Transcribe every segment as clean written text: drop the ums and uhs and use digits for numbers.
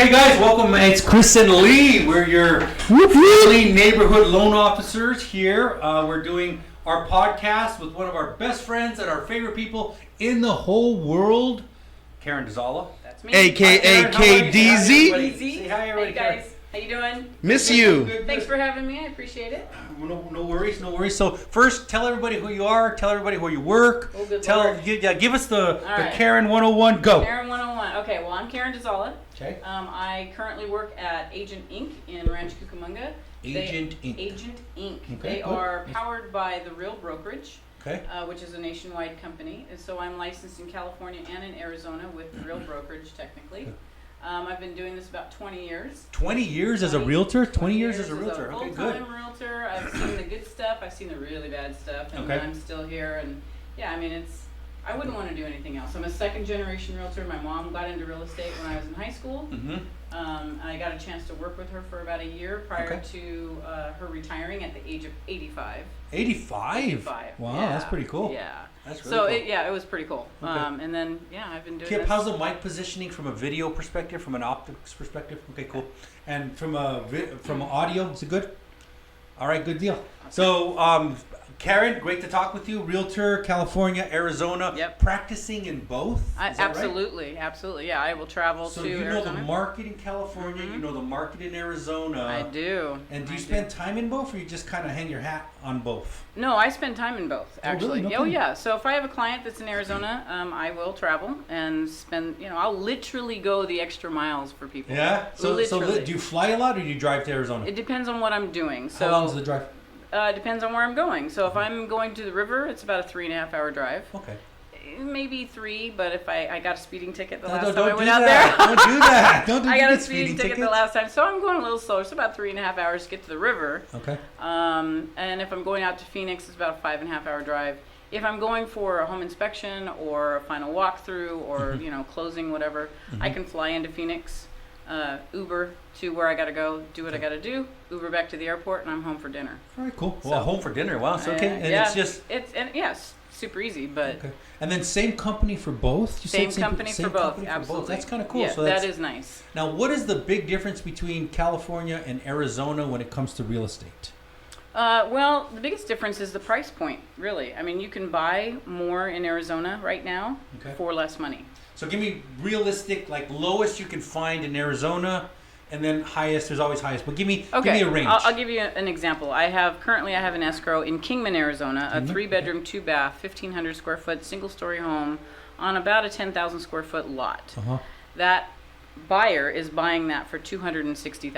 Okay, guys, welcome. It's Chris and Lee. We're your friendly neighborhood loan officers here. We're doing our podcast with one of our best friends and our favorite people in the whole world, Karen Dazala. That's me. AKA KDZ. Say hi, everybody. Hey guys, how you doing? Miss you. Good. Thanks for having me. I appreciate it. No worries, no worries. So first, tell everybody who you are. Tell everybody where you work. Oh, good Lord. Give us the right. Karen 101. Go. Karen 101. Okay, well, I'm Karen Dazala. Okay. I currently work at Agent Inc. in Rancho Cucamonga. Agent Inc. Agent Inc. Okay, They good. are powered by the Real Brokerage, Okay. which is a nationwide company. And so I'm licensed in California and in Arizona with Real Brokerage, technically. I've been doing this about 20 years. 20 years as a realtor? 20 years as a realtor. Okay, good. Full-time realtor. I've seen the good stuff. I've seen the really bad stuff. And Okay. I'm still here. And yeah, I mean, I wouldn't want to do anything else. I'm a second-generation realtor. My mom got into real estate when I was in high school. Mm-hmm. I got a chance to work with her for about a year prior to her retiring at the age of 85. 85? Wow, yeah. that's pretty cool. Yeah. That's really So cool. it was pretty cool. Okay. And then I've been doing Kip, this. how's the mic positioning from a video perspective, from an optics perspective? Okay, cool. And from from audio, is it good? All right, good deal. So, Karen, great to talk with you. Realtor, California, Arizona. Yep. Practicing in both. Is that Absolutely, absolutely. Yeah, I will travel so to you know Arizona. the market in California, you know the market in Arizona. I do. And do you I spend time in both, or you just kind of hang your hat on both? No, I spend time in both, Oh, really? actually. No Oh, kidding. yeah. So if I have a client that's in Arizona, I will travel and spend, I'll literally go the extra miles for people. Yeah. So Literally. do you fly a lot, or do you drive to Arizona? It depends on what I'm doing. So How long is the drive? It depends on where I'm going. So if I'm going to the river, it's about a 3.5 hour drive. Okay. Maybe 3, but if I got a speeding ticket the No, last don't time I do went out that. there. Don't do that. Don't do I got a the speeding ticket the tickets. last time, so I'm going a little slower. It's about 3.5 hours to get to the river. Okay. And if I'm going out to Phoenix, it's about a 5.5 hour drive. If I'm going for a home inspection or a final walkthrough or closing, whatever, I can fly into Phoenix, Uber to where I gotta go, do what I gotta do, Uber back to the airport, and I'm home for dinner. All right, cool. Well, home for dinner. Wow, so okay. And yeah, it's just yes, super easy, but okay. And then same company for both. You same said company for both. company Absolutely, That's kind of cool. Yeah, So that's, that is nice. Now, what is the big difference between California and Arizona when it comes to real estate? Well, the biggest difference is the price point, really. I mean, you can buy more in Arizona right now Okay. for less money. So give me realistic, like lowest you can find in Arizona, and then highest. There's always highest, but give me a range. I'll give you an example. Currently I have an escrow in Kingman, Arizona, a 3-bedroom, 2-bath, 1,500 square foot, single-story home on about a 10,000 square foot lot. Uh-huh. That buyer is buying that for $260,000.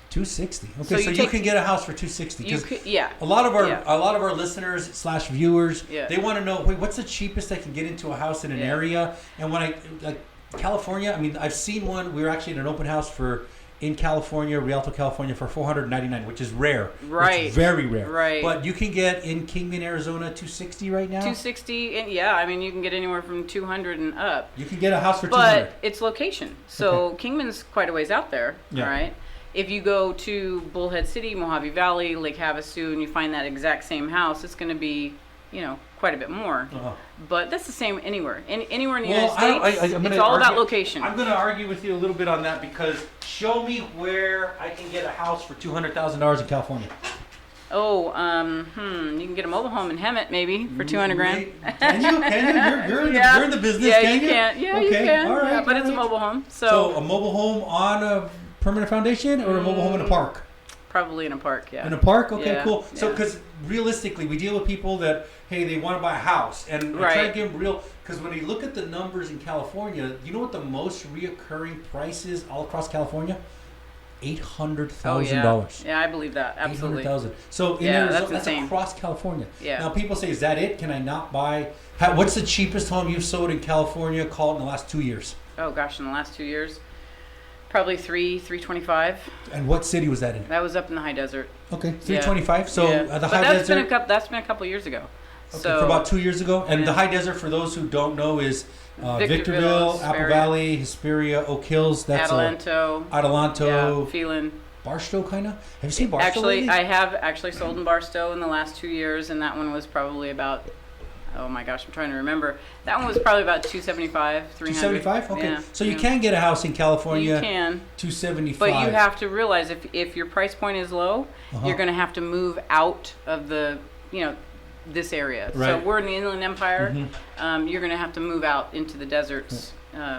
260. Okay, So so you you can get a house for 260. You 'cause could, yeah. a lot of our listeners / viewers, Yeah. they want to know, wait, what's the cheapest I can get into a house in an area? And when I like California, I mean, I've seen one. We were actually at an open house in California, Rialto, California, for $499, which is rare. Right. It's very rare. Right. But you can get in Kingman, Arizona, 260 right now. 260, and yeah, I mean, you can get anywhere from 200 and up. You can get a house for 200. But it's location. So Kingman's quite a ways out there, Yeah. all right? If you go to Bullhead City, Mojave Valley, Lake Havasu, and you find that exact same house, it's going to be, quite a bit more. Uh-huh. But that's the same anywhere. Anywhere in the Well, United States, it's all about location. I'm going to argue with you a little bit on that because show me where I can get a house for $200,000 in California. You can get a mobile home in Hemet maybe for 200 grand. Can you? You're in the business, Yeah, can you you? can. Yeah, okay. you can. All right, Yeah, but all it's a right. mobile home. So a mobile home on a permanent foundation or a mobile home in a park? Probably in a park, yeah. In a park? Okay, Yeah, cool. So, yeah. because realistically, we deal with people that, hey, they want to buy a house. And I try to Right. give them real, because when you look at the numbers in California, you know what the most reoccurring price is all across California? $800,000. Yeah, I believe that. Absolutely. $800,000. So in Yeah, Arizona, that's that's insane. across California. Yeah. Now people say, is that it? Can I not buy? What's the cheapest home you've sold in California called in the last 2 years? Oh gosh, in the last 2 years, probably 325. And what city was that in? That was up in the high desert. Okay, 325. So yeah. the But high that's desert. that's been a couple years ago. Okay, So for about 2 years ago. And the Yeah. high desert, for those who don't know, is Victorville, Victorville, Apple Hesperia. Valley, Hesperia, Oak Hills. That's Adelanto. Adelanto, Yeah, Phelan. Barstow, kind of. Have you seen Barstow Actually, lately? I have actually sold in Barstow in the last 2 years, and that one was probably about Oh my gosh, I'm trying to remember. That one was probably about 275, 300. 275. Okay. Yeah, So you yeah. can get a house in California. You can. 275. But you have to realize if your price point is low, you're going to have to move out of the, this area. So Right. we're in the Inland Empire. You're going to have to move out into the deserts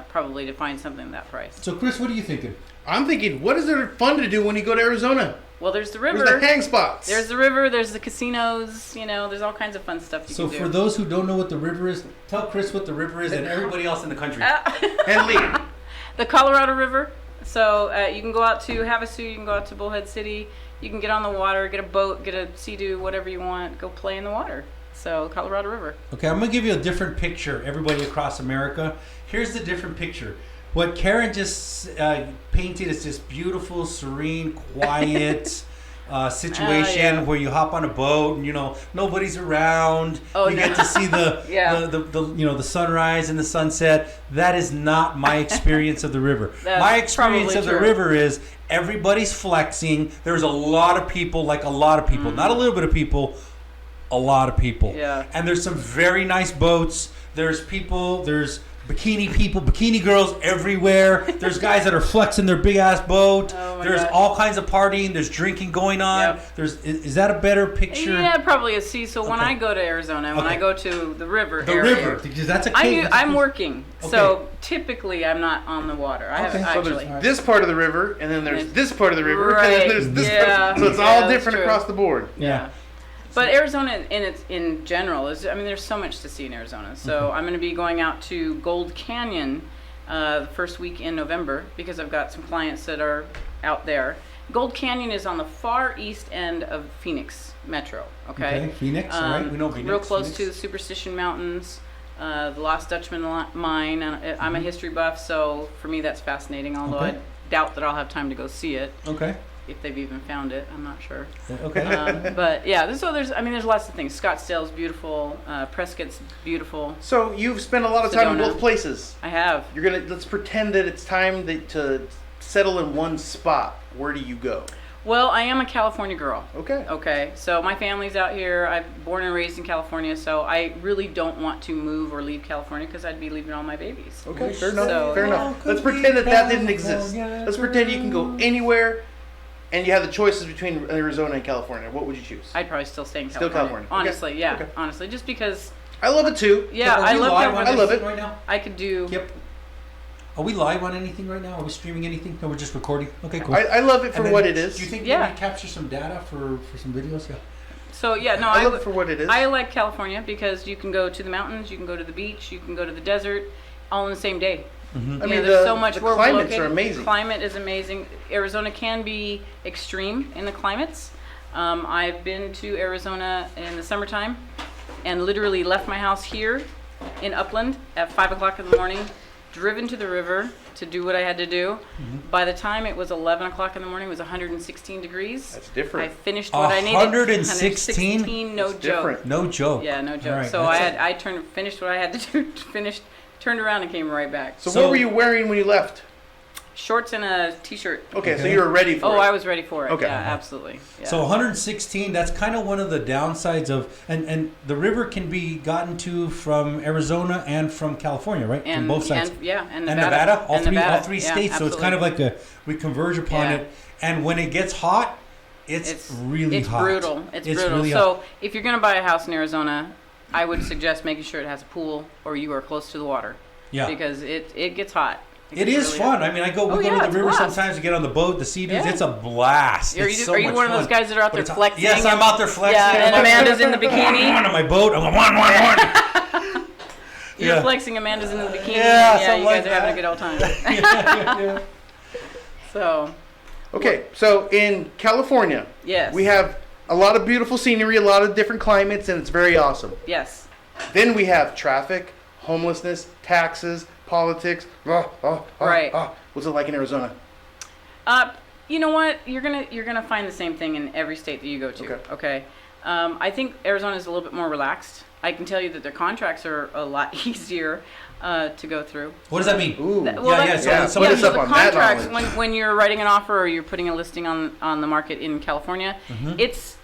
probably to find something that price. So Chris, what are you thinking? I'm thinking, what is there fun to do when you go to Arizona? Well, there's the river. Where's the hang spots? There's the river. There's the casinos. There's all kinds of fun stuff you So can do. for those who don't know what the river is, tell Chris what the river is and everybody else in the country. And Lee. The Colorado River. So you can go out to Havasu. You can go out to Bullhead City. You can get on the water, get a boat, get a Sea-Doo, whatever you want. Go play in the water. So Colorado River. Okay, I'm going to give you a different picture, everybody across America. Here's the different picture. What Karen just painted is this beautiful, serene, quiet situation where you hop on a boat and nobody's around. You get to see the the sunrise and the sunset. That is not my experience of the river. My experience of the river is everybody's flexing. There's a lot of people, not a little bit of people, a lot of people. Yeah. And there's some very nice boats. There's bikini girls everywhere. There's guys that are flexing their big ass boat. There's all kinds of partying. There's drinking going on. Yep. Is that a better picture? Yeah, probably is. See, so when I go to Arizona, when I go to the river because that's a I'm working. Okay. So typically I'm not on the water. I have So there's this part of the river, and then there's this part of the river, right. and then there's this part. So it's all different across the board. Yeah. But Arizona in general there's so much to see in Arizona. So I'm going to be going out to Gold Canyon the first week in November because I've got some clients that are out there. Gold Canyon is on the far east end of Phoenix Metro. Okay, Phoenix, right? We know Phoenix. Real close to the Superstition Mountains, the Lost Dutchman mine. And I'm a history buff, so for me that's fascinating. Although I doubt that I'll have time to go see it. Okay. If they've even found it, I'm not sure. Okay. But yeah, there's lots of things. Scottsdale's beautiful. Prescott's beautiful. So you've spent a lot of time in both places. I have. Let's pretend that it's time to settle in one spot. Where do you go? Well, I am a California girl. Okay. Okay. So my family's out here. I'm born and raised in California, so I really don't want to move or leave California because I'd be leaving all my babies. Okay. Fair enough. Let's pretend that didn't exist. Let's pretend you can go anywhere. And you have the choices between Arizona and California. What would you choose? I'd probably still stay in Still California. California. Honestly, Okay. yeah. Okay. Honestly, just because. I love it too. Yeah, I love California. I love it right now. I could do. Yep. Are we live on anything right now? Are we streaming anything? No, we're just recording. Okay, cool. I love it for what it is. Do you think we Yeah. can capture some data for some videos? Yeah. So yeah, no, I love it for what it is. I like California because you can go to the mountains, you can go to the beach, you can go to the desert, all in the same day. I mean, there's so much the where we're climates located. are amazing. The climate is amazing. Arizona can be extreme in the climates. I've been to Arizona in the summertime and literally left my house here in Upland at 5 o'clock in the morning, driven to the river to do what I had to do. By the time it was 11 o'clock in the morning, it was 116 degrees. That's different. I finished what I needed. 116? No That's joke. different. No joke. Yeah, no joke. All right, So I finished what I had to do, turned around and came right back. So what were you wearing when you left? Shorts and a t-shirt. Okay, so you were ready for it. Oh, I was ready for it. Okay. Yeah, absolutely. Yeah. So 116, that's kind of one of the downsides of, and the river can be gotten to from Arizona and from California, right? and, from both sides. And Nevada. All And three Nevada. states. Yeah, so it's kind of like we converge upon it. And when it gets hot, it's really hot. Brutal. It's brutal. Really so hot. if you're going to buy a house in Arizona, I would suggest making sure it has a pool or you are close to the water. Yeah. Because it gets hot. It is really fun. hot. I mean, we go Oh, to yeah, the it's a river blast. sometimes to get on the boat, the Sea-Doos. Yeah. It's a blast. Are It's you, so are you much one of those fun. guys that are out But there it's hot. flexing? Yes, I'm out there flexing. Yeah, and Amanda's in the bikini. on my boat. I'm going, one. You're Yeah. flexing, Amanda's in the bikini. Yeah, you something guys like are having a that. good old time. yeah. So, Okay, so in California, yes. we have a lot of beautiful scenery, a lot of different climates, and it's very awesome. Yes. Then we have traffic, homelessness, taxes, politics. Right. What's it like in Arizona? You know what? You're gonna find the same thing in every state that you go to. Okay. I think Arizona is a little bit more relaxed. I can tell you that their contracts are a lot easier to go through. What does that mean? Ooh. So put us so up the on that contracts knowledge. when you're writing an offer or you're putting a listing on the market in California, it's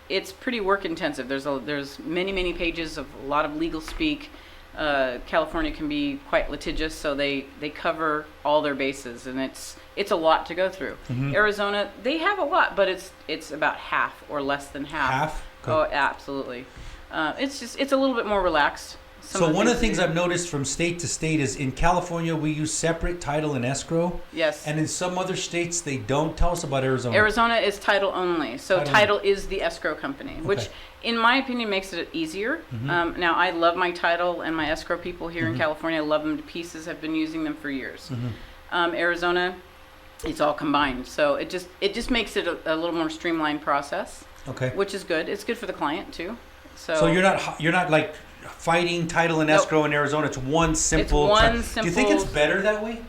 it's pretty work intensive. There's many pages of a lot of legal speak. California can be quite litigious, so they cover all their bases, and it's a lot to go through. Arizona, they have a lot, but it's about half or less than half. Half? Okay. Oh, absolutely. It's a little bit more relaxed. So one of the things I've noticed from state to state is in California we use separate title and escrow. Yes. And in some other states they don't. Tell us about Arizona. Arizona is title only. So title is the escrow company, which Okay. in my opinion makes it easier. Now I love my title and my escrow people here in California. I love them to pieces. I've been using them for years. Arizona, it's all combined. So it just makes it a little more streamlined process. Okay. Which is good. It's good for the client too. So you're not like fighting title and escrow in Arizona. It's one simple. simple. Do you think it's better that way?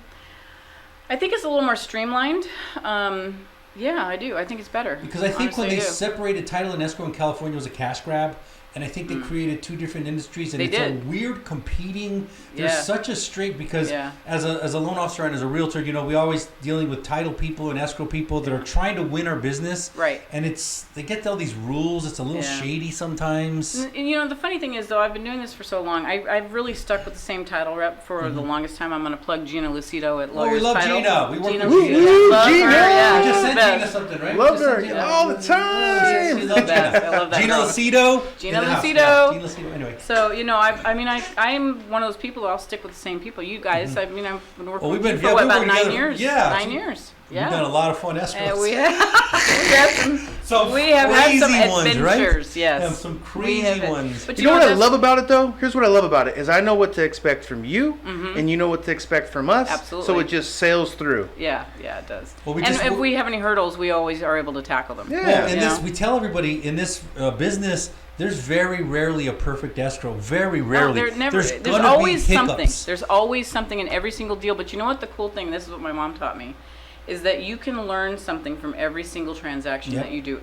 I think it's a little more streamlined. Yeah, I do. I think it's better. Because I think Honestly, when they I do. separated title and escrow in California, it was a cash grab. And I think they created two different industries, and it's a weird competing. There's such a strait because as a loan officer and as a realtor, we always dealing with title people and escrow people that are trying to win our business. Right. And they get all these rules. It's a little shady sometimes. And, the funny thing is, though, I've been doing this for so long. I've really stuck with the same title rep for the longest time. I'm going to plug Gina Lucido at Lawyers we love Title. Gina. We work Gina with Gina. Love Gina. her, yeah, We just she's sent the Gina best. something, right? Love We just her sent Gina. all the time. She's the best. I love that Gina girl. Lucido. Gina in the house. Lucido. Yeah, Gina Lucido. Anyway. So, I'm one of those people. I'll stick with the same people. You guys, I've been working with you for about 9 years. Yeah. 9 years. Yeah. We've done a lot of fun escrows. And we have had some ones, right? adventures, yes. Yeah, some crazy ones. But You know what I love about it, though? Here's what I love about it, is I know what to expect from you, and you know what to expect from us. Absolutely. So it just sails through. Yeah, it does. Well, if we have any hurdles, we always are able to tackle them. Yeah. Well, we tell everybody in this business, there's very rarely a perfect escrow. Very rarely. There's gonna always be something. hiccups. There's always something in every single deal. But you know what the cool thing, this is what my mom taught me, is that you can learn something from every single transaction that you do.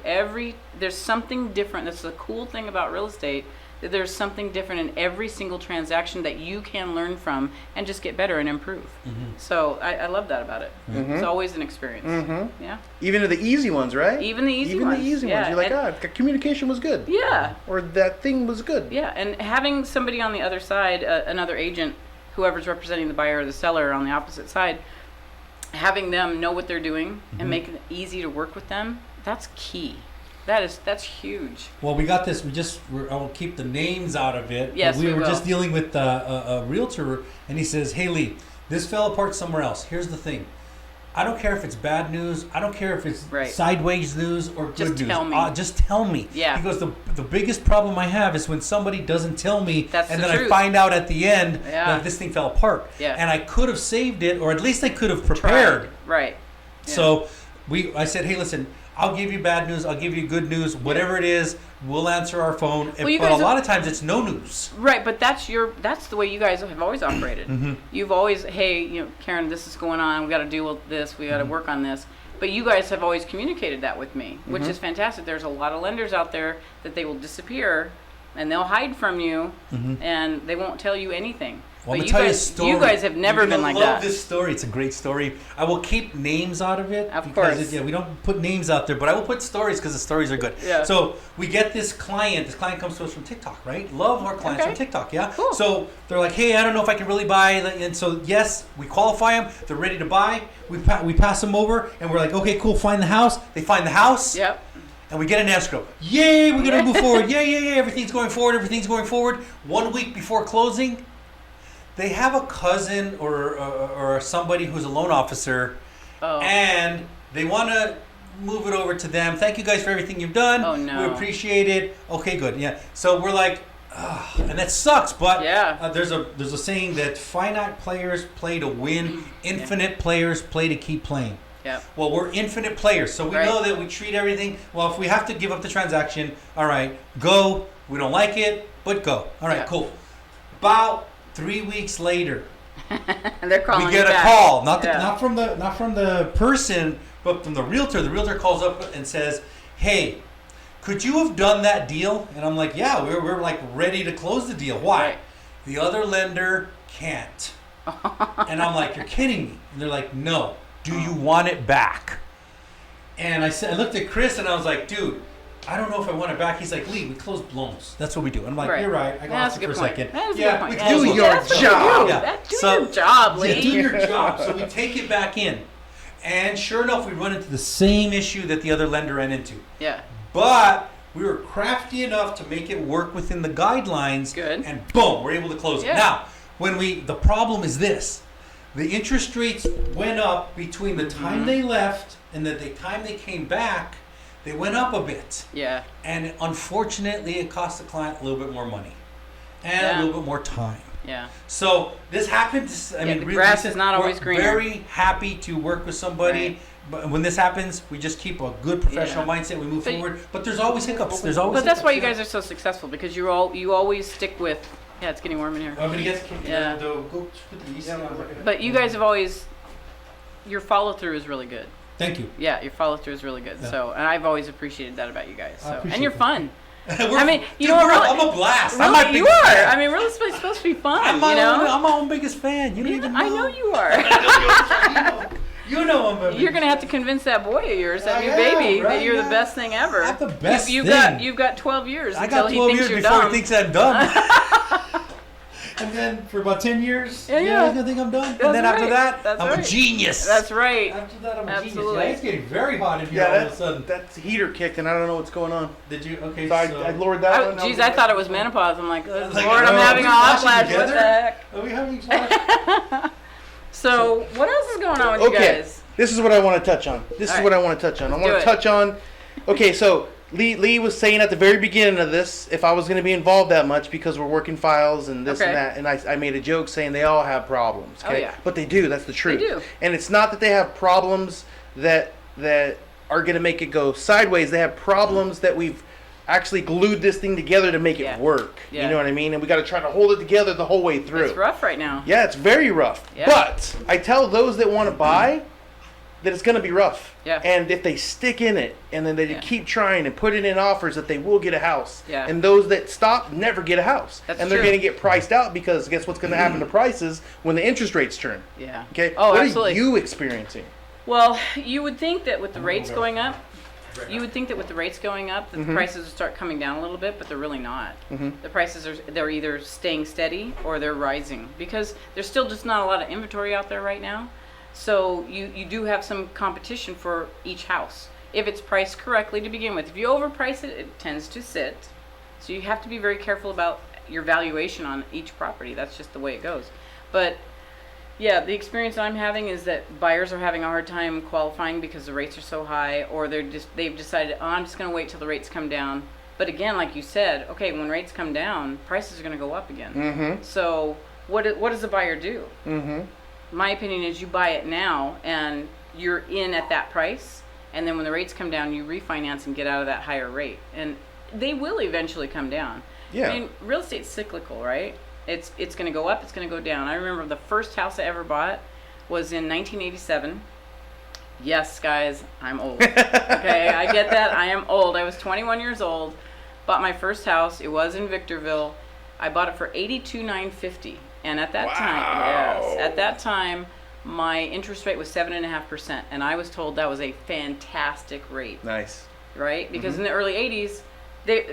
There's something different. That's the cool thing about real estate, that there's something different in every single transaction that you can learn from and just get better and improve. So I love that about it. It's always an experience. Yeah. Even the easy ones, right? Even the easy Even ones. the easy ones. You're like, communication was good. Yeah. Or that thing was good. Yeah, and having somebody on the other side, another agent, whoever's representing the buyer or the seller on the opposite side, having them know what they're doing and making it easy to work with them, that's key. That's huge. Well, we got this. I won't keep the names out of it. Yes, but we were will. just dealing with a realtor, and he says, "Hey, Lee, this fell apart somewhere else. Here's the thing. I don't care if it's bad news. I don't care if it's sideways news or good Just news. tell me. Just tell me." Yeah. He goes, the biggest problem I have is when somebody doesn't tell me, That's and the then truth. I find out at the end Yeah. that this thing fell apart. Yeah. And I could have saved it, or at least I could have prepared. Right. Yeah. So I said, hey, listen, I'll give you bad news, I'll give you good news, whatever it is, we'll answer our phone. Well, you but a guys lot of times it's no news. Right, but that's the way you guys have always operated. You've always, hey, Karen, this is going on. We got to deal with this. We got to work on this. But you guys have always communicated that with me, which is fantastic. There's a lot of lenders out there that they will disappear and they'll hide from you and they won't tell you anything. Well, but I'm gonna tell you a story. You guys have never been like that. I love this story. It's a great story. I will keep names out of it. Of because course. we don't put names out there, but I will put stories because the stories are good. Yeah. So we get this client. This client comes to us from TikTok, right? Love our clients from TikTok, yeah? Cool. So they're like, hey, I don't know if I can really buy. And so, yes, we qualify them. They're ready to buy. We pass them over, and we're like, okay, cool, find the house. They find the house. Yep. And we get an escrow. Yay, we're going to move forward. Yay, everything's going forward. 1 week before closing, they have a cousin or somebody who's a loan officer, and they want to move it over to them. Thank you guys for everything you've done. Oh, no. We appreciate it. Okay, good. Yeah. So we're like, and that sucks, but there's a saying that finite players play to win, infinite players play to keep playing. Yeah. Well, we're infinite players, so we know that we treat everything. Well, if we have to give up the transaction, all right, go. We don't like it, but go. All right, cool. About 3 weeks later, and they're calling we get you a back. call, not from the person, but from the realtor. The realtor calls up and says, "Hey, could you have done that deal?" And I'm like, "Yeah, we're like ready to close the deal. Why?" Right. The other lender can't. And I'm like, "You're kidding me?" And they're like, "No. Do you want it back?" And I looked at Chris and I was like, "Dude, I don't know if I want it back. He's like, Lee, we close loans. That's what we do. I'm like, Right. you're right. I That's lost a it for good a point. second. That is a Yeah, good point. we That's close Do loans. your That's what you job. do. Yeah. Do So- your job, Yeah, Lee. do your job. So we take it back in. And sure enough, we run into the same issue that the other lender ran into. Yeah. But we were crafty enough to make it work within the guidelines. Good. And boom, we're able to close Yeah. it. Now, the problem is this. The interest rates went up between the time they left and the time they came back. They went up a bit. Yeah. And unfortunately, it cost the client a little bit more money and Yeah. a little bit more time. Yeah. So this happens. I mean, the really, grass is not always we're greener. very happy to work with somebody. Right. But when this happens, we just keep a good professional Yeah. mindset. We move But forward. But there's always hiccups. There's always. But that's why you hiccups, guys are so successful, because you always stick with. Yeah, it's getting warm in here. I'm gonna get Yeah. go put the east on. But you guys have always, your follow through is really good. Thank you. Yeah, your follow through is really good. Yeah. So, and I've always appreciated that about you guys. I So, appreciate and you're that. fun. We're- I mean, you dude, know what? we're- Really, I'm a blast. really, I'm my you biggest are. fan. I mean, really, it's supposed to be fun. I'm You my know. I'm my own biggest fan. You don't even know. I know you are. You know I'm. You're gonna have to convince that boy of yours, that I new am, baby, right, that you're yeah. the best thing ever. I'm the best you've thing. You've got 12 years I until got he 12 thinks years you're before dumb. he thinks I'm done. And then for about 10 years, Yeah, he's yeah. gonna think I'm done. That's And then after right. that, That's I'm a right. genius. That's right. After that, I'm a Absolutely. genius. Yeah, it's getting very hot in here Yeah, all of a sudden. that's heater kicked, and I don't know what's going on. Did you? Okay, So so I lowered that one. Geez, I thought it was menopause. I'm like, oh, Like, Lord, I'm oh, having a are we hot flashing flash. What the together? heck? Are we having flash? So, what else is going on with you Okay, guys? this is what I want to touch on. This All is right. what I want to touch on. I want do to it. touch on. Okay, so Lee was saying at the very beginning of this, if I was going to be involved that much because we're working files and this Okay. and that, and I made a joke saying they all have problems. Oh, Okay, yeah. but they do. That's the truth. do. And it's not that they have problems that are going to make it go sideways. They have problems that we've actually glued this thing together to make Yeah. it work. Yeah. You know what I mean? And we got to try to hold it together the whole way through. It's rough right now. Yeah, it's very rough. Yeah. But I tell those that want to buy that it's going to be rough. Yeah. And if they stick in it and then they Yeah. keep trying and put it in offers, that they will get a house. Yeah. And those that stop never get a house. That's and they're true. going to get priced out, because guess what's going to happen to prices when the interest rates turn? Yeah. Okay. Oh, what absolutely. are you experiencing? Well, you would think that with the rates go. going up, that Mm-hmm. the prices would start coming down a little bit, but they're really not. Mm-hmm. The prices they're either staying steady or they're rising, because there's still just not a lot of inventory out there right now. So you do have some competition for each house if it's priced correctly to begin with. If you overprice it, it tends to sit. So you have to be very careful about your valuation on each property. That's just the way it goes. But yeah, the experience I'm having is that buyers are having a hard time qualifying because the rates are so high, or they've decided, oh, I'm just going to wait till the rates come down. But again, like you said, okay, when rates come down, prices are going to go up again. Mm-hmm. So what does the buyer do? Mm-hmm. My opinion is you buy it now and you're in at that price, and then when the rates come down, you refinance and get out of that higher rate, and they will eventually come down. Yeah. I mean, real estate's cyclical, right? It's going to go up, it's going to go down. I remember the first house I ever bought was in 1987. Yes, guys, I'm old. Okay, I get that. I am old. I was 21 years old. Bought my first house. It was in Victorville. I bought it for $82,950. And at that time, my interest rate was 7.5%, and I was told that was a fantastic rate, Nice. right? Because in the early 80s,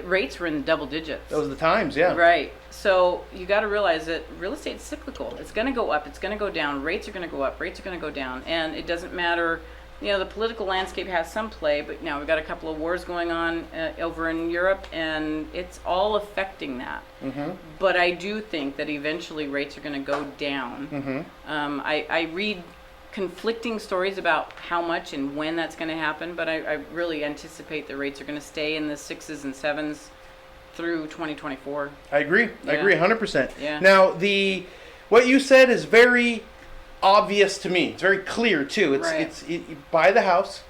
rates were in the double digits. Those are the times, yeah. Right. So you got to realize that real estate's cyclical. It's going to go up. It's going to go down. Rates are going to go up. Rates are going to go down. And it doesn't matter. You know, the political landscape has some play, but now we've got a couple of wars going on over in Europe, and it's all affecting that. Mm-hmm. But I do think that eventually rates are going to go down. Mm-hmm. I read conflicting stories about how much and when that's going to happen, but I really anticipate the rates are going to stay in the 6s and 7s through 2024. I agree. I Yeah. agree 100%. Yeah. Now, what you said is very obvious to me. It's very clear too. Right. You buy the house,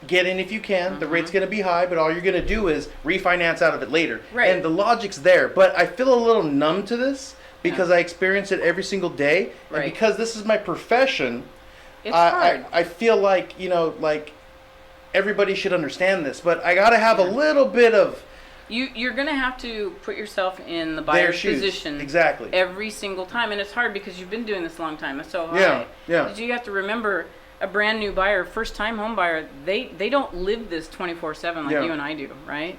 get in if you can. The rate's going to be high, but all you're going to do is refinance out of it later. Right. And the logic's there, but I feel a little numb to this because I experience it every single day, and Right. because this is my profession. It's hard. I feel like like everybody should understand this, but I got to have a little bit of You're going to have to put yourself in the their buyer's shoes. position Exactly. every single time, and it's hard because you've been doing this a long time. It's so high. Yeah, yeah. But you have to remember a brand new buyer, first time home buyer, they don't live this 24/7 like you and I do, right?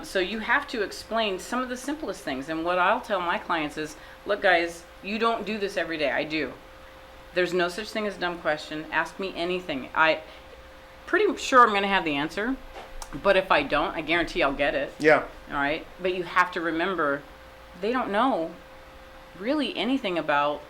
So you have to explain some of the simplest things. And what I'll tell my clients is, look, guys, you don't do this every day. I do. There's no such thing as a dumb question. Ask me anything. I pretty sure I'm going to have the answer. But if I don't, I guarantee I'll get it. Yeah. All right. But you have to remember, they don't know really anything about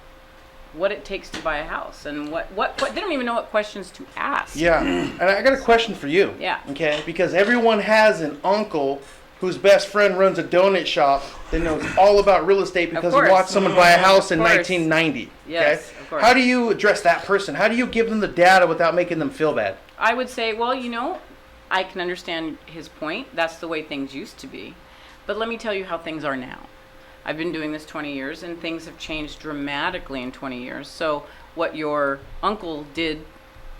what it takes to buy a house and what they don't even know what questions to ask. Yeah. And I got a question for you. Yeah. Okay. Because everyone has an uncle whose best friend runs a donut shop that knows all about real estate because he watched someone buy a house in 1990. Yes, okay? of course. How do you address that person? How do you give them the data without making them feel bad? I would say, well, I can understand his point. That's the way things used to be. But let me tell you how things are now. I've been doing this 20 years, and things have changed dramatically in 20 years. So what your uncle did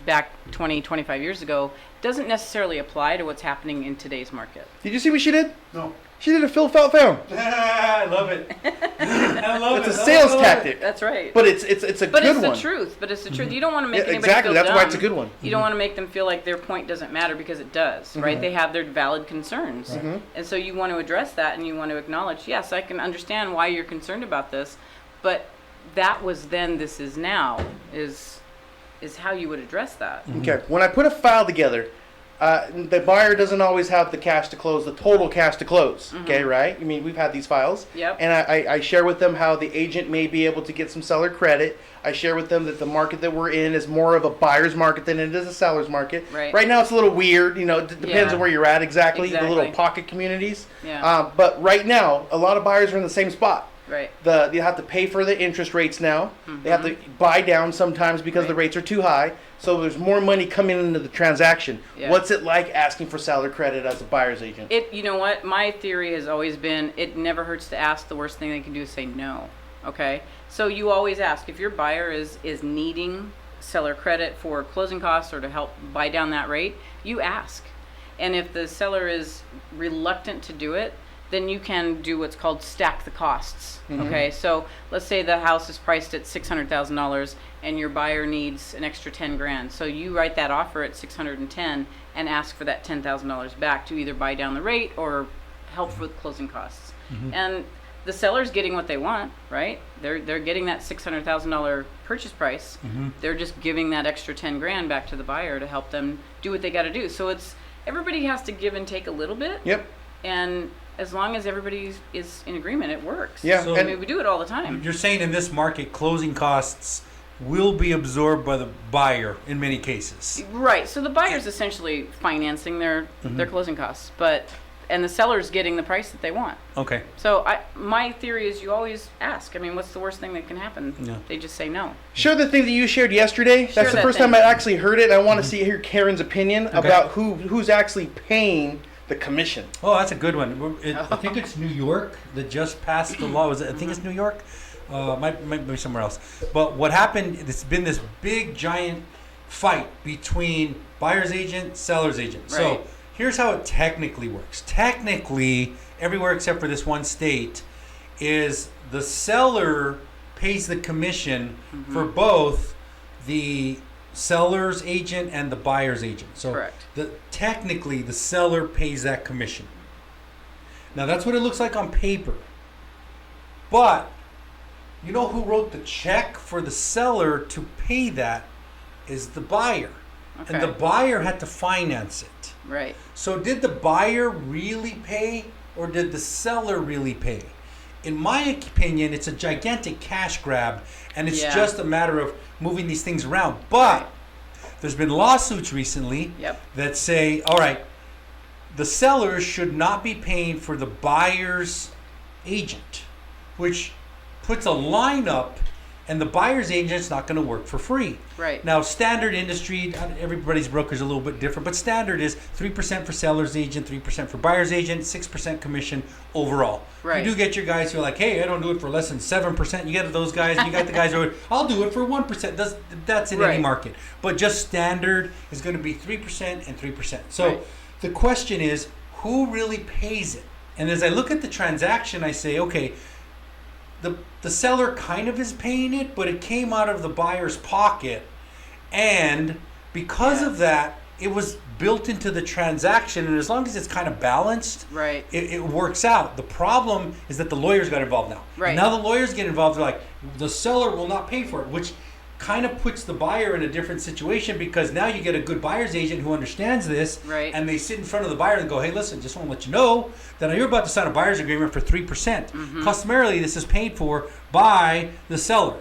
back 20, 25 years ago doesn't necessarily apply to what's happening in today's market. Did you see what she did? No. She did a Phil Felt Found. I love it. I love It's it. a sales I love tactic. it. That's right. But it's a good one. But it's the truth. But it's the truth. You don't want to make Yeah, anybody exactly. feel That's dumb. why it's a good one. You don't want to make them feel like their point doesn't matter, because it does, right? They have their valid concerns. And so you want to address that, and you want to acknowledge, yes, I can understand why you're concerned about this, but that was then, this is now, is how you would address that. Okay. When I put a file together, the buyer doesn't always have the cash to close, the total cash to close. Okay, right? I mean, we've had these files. Yep. And I share with them how the agent may be able to get some seller credit. I share with them that the market that we're in is more of a buyer's market than it is a seller's market. Right. Right now it's a little weird. It depends on where you're at exactly. The little Exactly. pocket communities. Yeah. But right now, a lot of buyers are in the same spot. Right. They have to pay for the interest rates now. They have to buy down sometimes because the rates are too high. So there's more money coming into the transaction. Yeah. What's it like asking for seller credit as a buyer's agent? You know what? My theory has always been, it never hurts to ask. The worst thing they can do is say no. Okay? So you always ask. If your buyer is needing seller credit for closing costs or to help buy down that rate, you ask. And if the seller is reluctant to do it, then you can do what's called stack the costs. Okay, so let's say the house is priced at $600,000 and your buyer needs an extra 10 grand. So you write that offer at 610 and ask for that $10,000 back to either buy down the rate or help with closing costs. And the seller's getting what they want, right? They're getting that $600,000 purchase price. They're just giving that extra 10 grand back to the buyer to help them do what they got to do. So everybody has to give and take a little bit. Yep. And as long as everybody is in agreement, it works. Yeah. So- I mean, we do it all the time. You're saying in this market, closing costs will be absorbed by the buyer in many cases. Right. So the buyer's essentially financing their closing costs, and the seller's getting the price that they want. Okay. So my theory is you always ask. I mean, what's the worst thing that can happen? Yeah. They just say no. Share the thing that you shared yesterday. Share That's the that first thing. time I actually heard it. I want to hear Karen's opinion about who's actually paying the commission. Oh, that's a good one. I think it's New York that just passed the law. I think it's New York. Might be somewhere else. But what happened, it's been this big, giant fight between buyer's agent, seller's agent. Right. So here's how it technically works. Technically, everywhere except for this one state, is the seller pays the commission for both the seller's agent and the buyer's agent. So Correct. Technically, the seller pays that commission. Now, that's what it looks like on paper. But you know who wrote the check for the seller to pay that is the buyer. Okay. And the buyer had to finance it. Right. So did the buyer really pay or did the seller really pay? In my opinion, it's a gigantic cash grab and it's just a matter of moving these things around. But there's been lawsuits recently that say, all right, the seller should not be paying for the buyer's agent, which puts a line up and the buyer's agent's not going to work for free. Right. Now, standard industry, everybody's broker's a little bit different, but standard is 3% for seller's agent, 3% for buyer's agent, 6% commission overall. Right. You do get your guys who are like, hey, I don't do it for less than 7%. You get those guys, and you got the guys who are, I'll do it for 1%. That's in any market. But just standard is going to be 3% and 3%. So the question is, who really pays it? And as I look at the transaction, I say, okay, the seller kind of is paying it, but it came out of the buyer's pocket, And because of that, it was built into the transaction, and as long as it's kind of balanced, Right. it works out. The problem is that the lawyers got involved now. Right. And now the lawyers get involved. They're like, the seller will not pay for it, which kind of puts the buyer in a different situation, because now you get a good buyer's agent who understands this, Right. and they sit in front of the buyer and go, hey, listen, just want to let you know that you're about to sign a buyer's agreement for 3%. Customarily, this is paid for by the seller.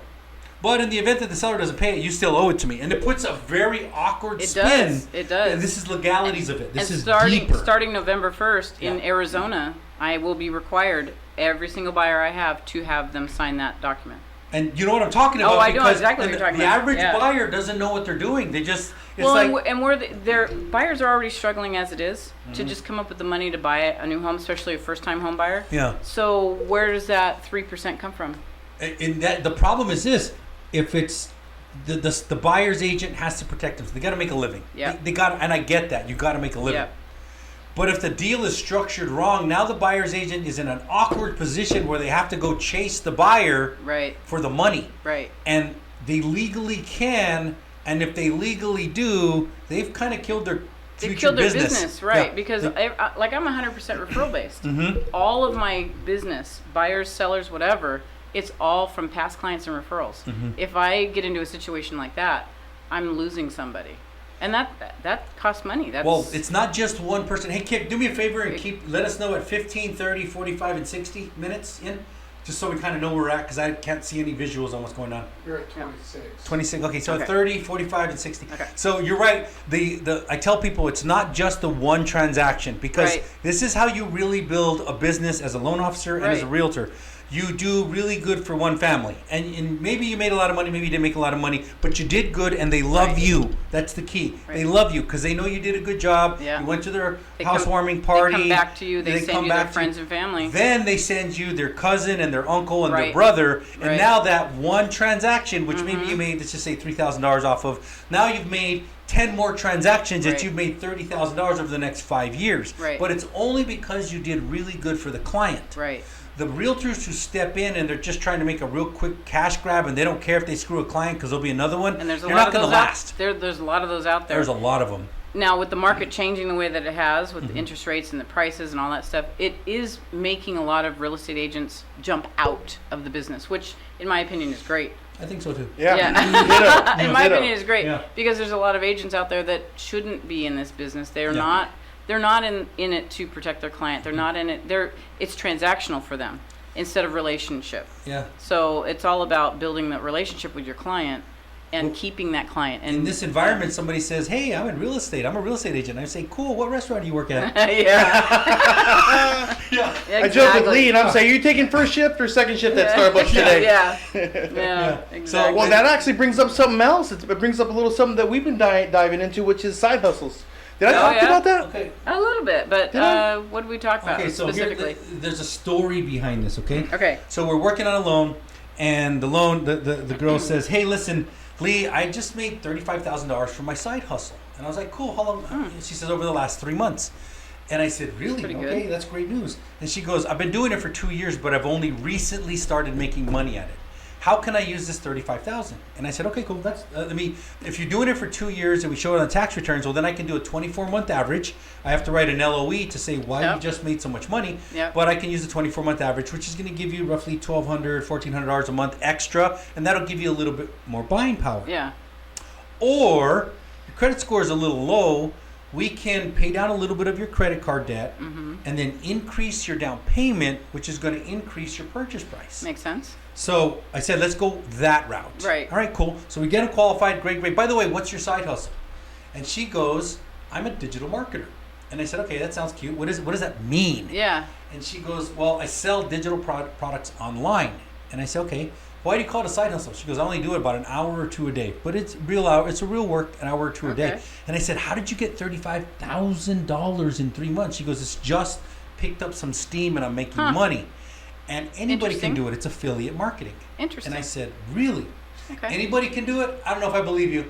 But in the event that the seller doesn't pay it, you still owe it to me. And it puts a very awkward spin. It does. And this is legalities of it. This is starting, deeper. Starting November 1st in Yeah. Arizona, I will be required, every single buyer I have, to have them sign that document. And you know what I'm talking about? Oh, I know because exactly what you're talking the about. average Yeah. buyer doesn't know what they're doing. They just, it's Well, like, and their buyers are already struggling as it is to just come up with the money to buy a new home, especially a first-time home buyer. yeah. So where does that 3% come from? And that the problem is this: if it's the buyer's agent has to protect them, so they got to make a living. Yeah. They got, and I get that, you got to make a living. Yeah. But if the deal is structured wrong, now the buyer's agent is in an awkward position where they have to go chase the buyer Right. for the money. Right. And they legally can, and if they legally do, they've kind of killed their They've future killed their business. business, right? Yeah. Because like I'm 100% referral based. Mhm. All of my business, buyers, sellers, whatever, it's all from past clients and referrals. Mm-hmm. If I get into a situation like that, I'm losing somebody, and that costs money. That's Well, it's not just one person. Hey, Kip, do me a favor and let us know at 15, 30, 45, and 60 minutes in, just so we kind of know where we're at, because I can't see any visuals on what's going on. You're at 26. 26. Okay, so Okay. 30, 45, and 60. Okay. So you're right. I tell people it's not just the one transaction, because Right. this is how you really build a business as a loan officer and as a Right. realtor. You do really good for one family, and maybe you made a lot of money, maybe you didn't make a lot of money, but you did good, and they love Right. you. That's the key. Right. They love you because they know you did a good job. Yeah. You went to their They come- housewarming party. They come back to you. They send come you their back to friends and family. Then they send you their cousin and their uncle and their Right. brother, and Right. now that one transaction, which maybe you made, let's just say $3,000 off of, now you've made 10 more transactions that Right. you've made $30,000 over the next 5 years. Right. But it's only because you did really good for the client. Right. The realtors who step in and they're just trying to make a real quick cash grab, and they don't care if they screw a client because there'll be another one. And there's a you're lot not of going to those last. there's a lot of those out there. There's a lot of them. Now, with the market changing the way that it has, with Mm-hmm. the interest rates and the prices and all that stuff, it is making a lot of real estate agents jump out of the business, which, in my opinion, is great. I think so too. Yeah. Yeah. In my Ditto. opinion, is great Yeah. because there's a lot of agents out there that shouldn't be in this business. They're Yeah. not. They're not in it to protect their client. They're not in it. It's transactional for them instead of relationship. Yeah. So it's all about building that relationship with your client and Well, keeping that client. And In this environment, somebody says, "Hey, I'm in real estate. I'm a real estate agent." I say, "Cool. What restaurant do you work at?" yeah. Yeah. I joke with Lee and I'm saying, "Are you taking first shift or second shift at Starbucks today?" Yeah. Yeah. Yeah. So, Exactly. Well, that actually brings up something else. It brings up a little something that we've been diving into, which is side hustles. Did I Oh, talk yeah? about that? Okay. A little bit, but Did I? what did we talk about Okay. So specifically? there's a story behind this. Okay. Okay. So we're working on a loan, and the girl says, "Hey, listen, Lee, I just made $35,000 from my side hustle." And I was like, "Cool. How long?" She says, "Over the last 3 months." And I said, "Really? pretty Okay, good. that's great news." And she goes, "I've been doing it for 2 years, but I've only recently started making money at it. How can I use this 35,000?" And I said, "Okay, cool. That's if you're doing it for 2 years and we show it on tax returns, well, then I can do a 24-month average. I have to write an LOE to say why you Yep. just made so much money, Yep. but I can use a 24-month average, which is going to give you roughly $1,200, $1,400 a month extra, and that'll give you a little bit more buying power. Yeah. Or your credit score is a little low. We can pay down a little bit of your credit card debt and then increase your down payment, which is going to increase your purchase price." Makes sense. So I said, let's go that route. Right. All right, cool. So we get them qualified. Great, great. By the way, what's your side hustle? And she goes, "I'm a digital marketer." And I said, "Okay, that sounds cute. What does that mean?" Yeah. And she goes, "Well, I sell digital products online." And I said, "Okay, why do you call it a side hustle?" She goes, "I only do it about an hour or two a day, but it's real hour. It's a real work, an hour or two a day." Okay. And I said, "How did you get $35,000 in 3 months?" She goes, "It's just picked up some steam and I'm making money." And anybody can Interesting. do it. It's affiliate marketing. Interesting. And I said, "Really? Okay. Anybody can do it? I don't know if I believe you."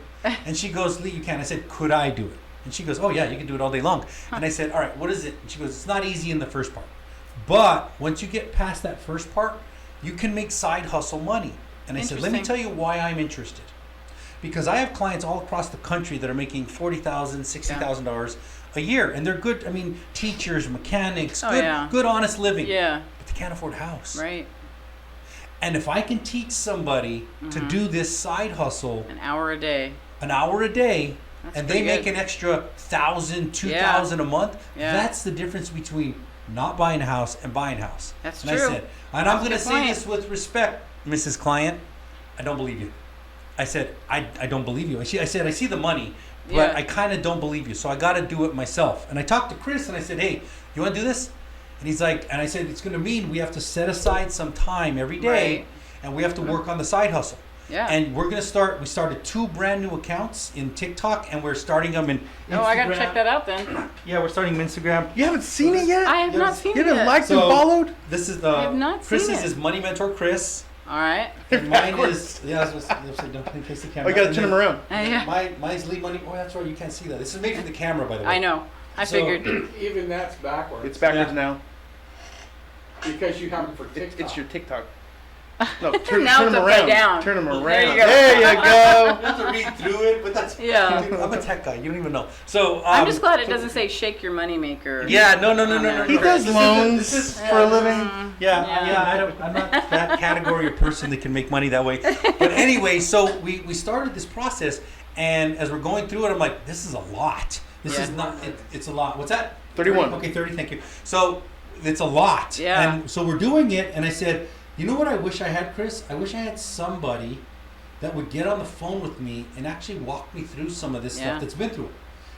And she goes, "Lee, you can." I said, "Could I do it?" And she goes, "Oh yeah, you can do it all day long." And I said, "All right, what is it?" And she goes, "It's not easy in the first part, but once you get past that first part, you can make side hustle money." And I said, "Let me Interesting. tell you why I'm interested. because I have clients all across the country that are making $40,000, $60,000 a year, and they're good. I mean, teachers, mechanics, good, honest living. Yeah. But they can't afford a house. Right. And if I can teach somebody to do this side hustle, an hour a day, and they make an extra $1,000, $2,000 a month, that's the difference between not buying a house and buying a house. That's and true. I said, and I'm going to say this with respect, Mrs. Client, I don't believe you. I said, I don't believe you. I said, I see the money, but I kind of don't believe you. So I got to do it myself. And I talked to Chris and I said, hey, you want to do this? And he's like, and I said, it's going to mean we have to set aside some time every day and we have to work on the side hustle. Yeah. And we're going to we started 2 brand new accounts in TikTok and we're starting them in Instagram. Oh, I got to check that out then. Yeah, we're starting Instagram. You haven't seen it yet? I have not seen it You haven't yet. liked and followed? This is I have not seen Chris's it. is Money Mentor Chris. All right. And mine is, in case the camera. Oh, you got to turn them around. Mine's Lead Money. Oh, that's right, you can't see that. This is made for the camera, by the way. I know. I figured. Even that's backwards. It's backwards now. Because you have it for TikTok. It's your TikTok. No, turn Now them it's upside around. down. Turn them around. There you go. There you go. I have to read through it, but that's Yeah. I'm a tech guy. You don't even know. So I'm just glad it doesn't say shake your money maker. Yeah, no. He does loans for a living. I'm not that category of person that can make money that way. But anyway, so we started this process, and as we're going through it, I'm like, this is a lot. This is not. It's a lot. What's that? 31. Okay, 30. Thank you. So it's a lot. Yeah. And so we're doing it, and I said, you know what I wish I had, Chris? I wish I had somebody that would get on the phone with me and actually walk me through some of this stuff that's been through it.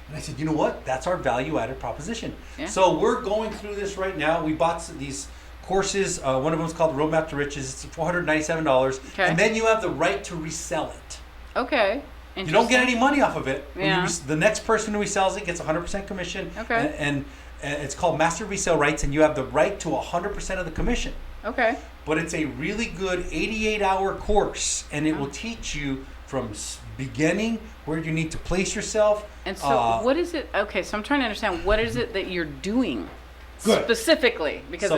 And I said, you know what? That's our value-added proposition. Yeah. So we're going through this right now. We bought these courses. One of them is called Roadmap to Riches. It's $497. Okay. And then you have the right to resell it. Okay. You don't get any money off of it. Yeah. The next person who resells it gets 100% commission. Okay. And it's called Master Resale Rights, and you have the right to 100% of the commission. Okay. But it's a really good 88-hour course, and it will teach you from beginning where you need to place yourself. And so what is it? Okay, so I'm trying to understand, what is it that you're doing specifically? Because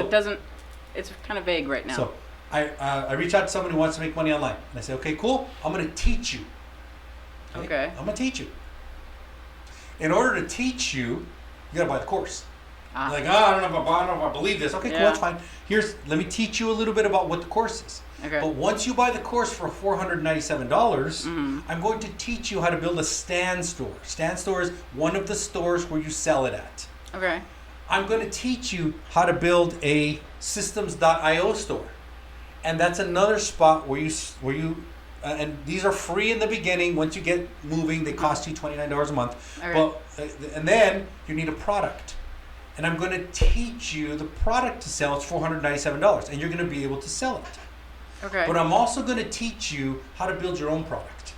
it's kind of vague right now. So I reach out to someone who wants to make money online. And I say, okay, cool, I'm going to teach you. Okay. I'm going to teach you. In order to teach you, you got to buy the course. Like, I don't know if I believe this. Okay, cool, that's fine. Let me teach you a little bit about what the course is. Okay. But once you buy the course for $497, I'm going to teach you how to build a stand store. Stand store is one of the stores where you sell it at. Okay. I'm going to teach you how to build a systems.io store. And that's another spot where you and these are free in the beginning. Once you get moving, they cost you $29 a month. Okay. And then you need a product. And I'm going to teach you the product to sell. It's $497, and you're going to be able to sell it. Okay. But I'm also going to teach you how to build your own product.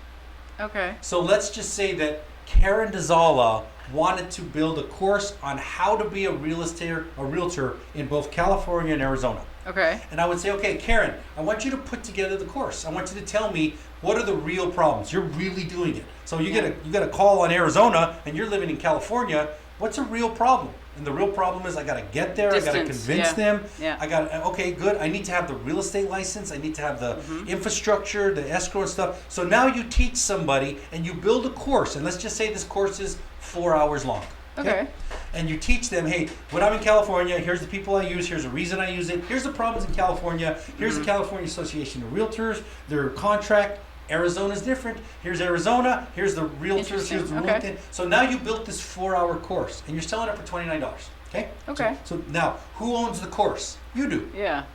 Okay. So let's just say that Karen Dazala wanted to build a course on how to be a realtor in both California and Arizona. Okay. And I would say, okay, Karen, I want you to put together the course. I want you to tell me what are the real problems. You're really doing it. So you get a call on Arizona, and you're living in California. What's a real problem? And the real problem is I got to get there. Distance. I got to convince them. Yeah. I got okay, good. I need to have the real estate license. I need to have the infrastructure, the escrow and stuff. So now you teach somebody and you build a course. And let's just say this course is 4 hours long. Okay. And you teach them, hey, when I'm in California, here's the people I use, here's the reason I use it, here's the problems in California, here's the California Association of Realtors, their contract. Arizona's different. Here's Arizona. Here's the realtors. Here's the real thing. So now you built this 4-hour course, and you're selling it for $29. Okay. Okay. So now, who owns the course? You do. Yeah.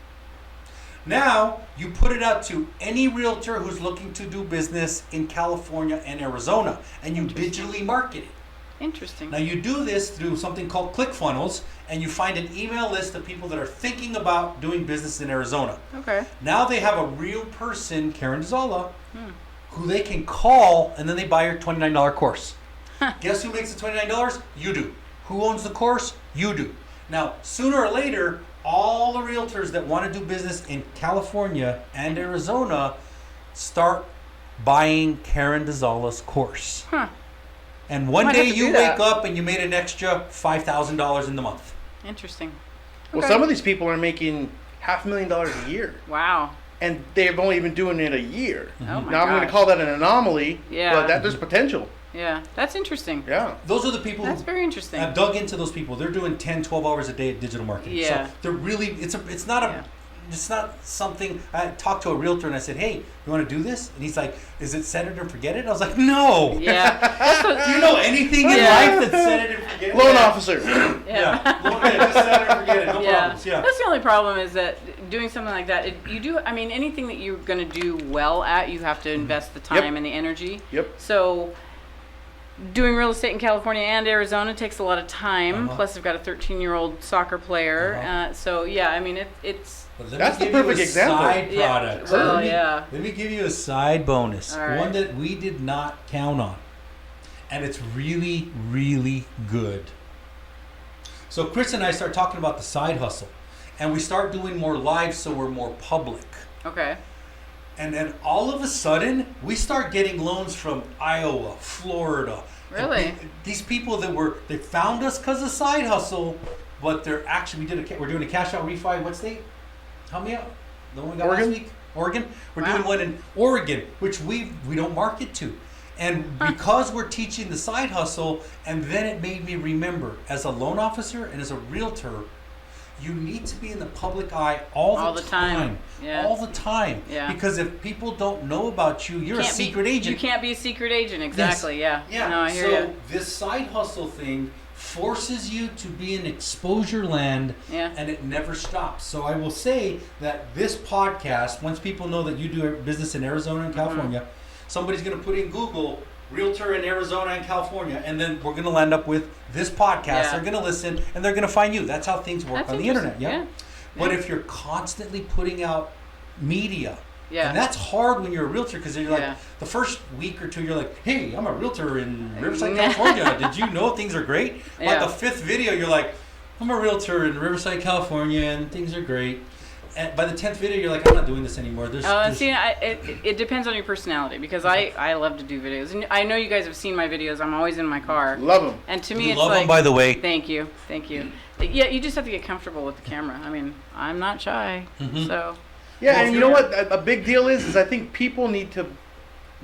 Now you put it out to any realtor who's looking to do business in California and Arizona, and you digitally market it. Interesting. Now you do this through something called ClickFunnels, and you find an email list of people that are thinking about doing business in Arizona. Okay. Now they have a real person, Karen Dazala, who they can call, and then they buy your $29 course. Guess who makes the $29? You do. Who owns the course? You do. Now, sooner or later, all the realtors that want to do business in California and Arizona start buying Karen Dazala's course. And one day you wake up and you made an extra $5,000 in the month. Interesting. Well, some of these people are making $500,000 a year. Wow. and they've only been doing it a year. Oh my Now I'm going to gosh. call that an anomaly, Yeah. but there's potential. Yeah, that's interesting. Yeah. Those are the people That's who very interesting. I've dug into those people. They're doing 10, 12 hours a day at digital marketing. Yeah. So they're really, it's not Yeah. something. I talked to a realtor and I said, hey, you want to do this? And he's like, is it set it and forget it? I was like, no. Yeah. Do you know anything in Yeah. life that's set it and forget it? Loan officer. Yeah. Just set it and forget it. No problems. Yeah. That's the only problem is that doing something like that, anything that you're going to do well at, you have to invest the time and the energy. Yep. So doing real estate in California and Arizona takes a lot of time. Uh-huh. Plus, I've got a 13-year-old soccer player. Uh-huh. So, yeah, I mean, it's... But let That's me the give you perfect a example. Side Yeah. product. Well, Let me- yeah. Let me give you a side bonus. All right. One that we did not count on. And it's really, really good. So Chris and I start talking about the side hustle. And we start doing more live so we're more public. Okay. And then all of a sudden, we start getting loans from Iowa, Florida. Really? And these people they found us because of side hustle, but they're actually, we're doing a cash out refi. What state? Help me out. The one we got Oregon? last week? Oregon? We're Wow. doing one in Oregon, which we don't market to. And because we're teaching the side hustle, and then it made me remember, as a loan officer and as a realtor, you need to be in the public eye all the time. Yeah. All the time. Yeah. Because if people don't know about you, you're a secret agent. You can't be a secret agent, exactly, yeah. Yeah. No, I hear so you. this side hustle thing forces you to be in exposure land, Yeah. and it never stops. So I will say that this podcast, once people know that you do business in Arizona and California, somebody's going to put in Google realtor in Arizona and California, and then we're going to land up with this podcast. Yeah. They're going to listen, and they're going to find you. That's how things work That's on the interesting. internet. Yeah. Yeah. But Yeah. if you're constantly putting out media, Yeah. and that's hard when you're a realtor, because you're like, Yeah. the first week or two, you're like, hey, I'm a realtor in Riverside, California. Did you know things are great? By Yeah. the fifth video, you're like, I'm a realtor in Riverside, California, and things are great. And by the 10th video, you're like, I'm not doing this anymore. See, it depends on your personality, because I love to do videos. And I know you guys have seen my videos. I'm always in my car. Love them. And to me, We it's love like... 'em, by the way. Thank you. Yeah, you just have to get comfortable with the camera. I mean, I'm not shy, Mhm. so... Yeah, Well, and you know what? A big deal is I think people need to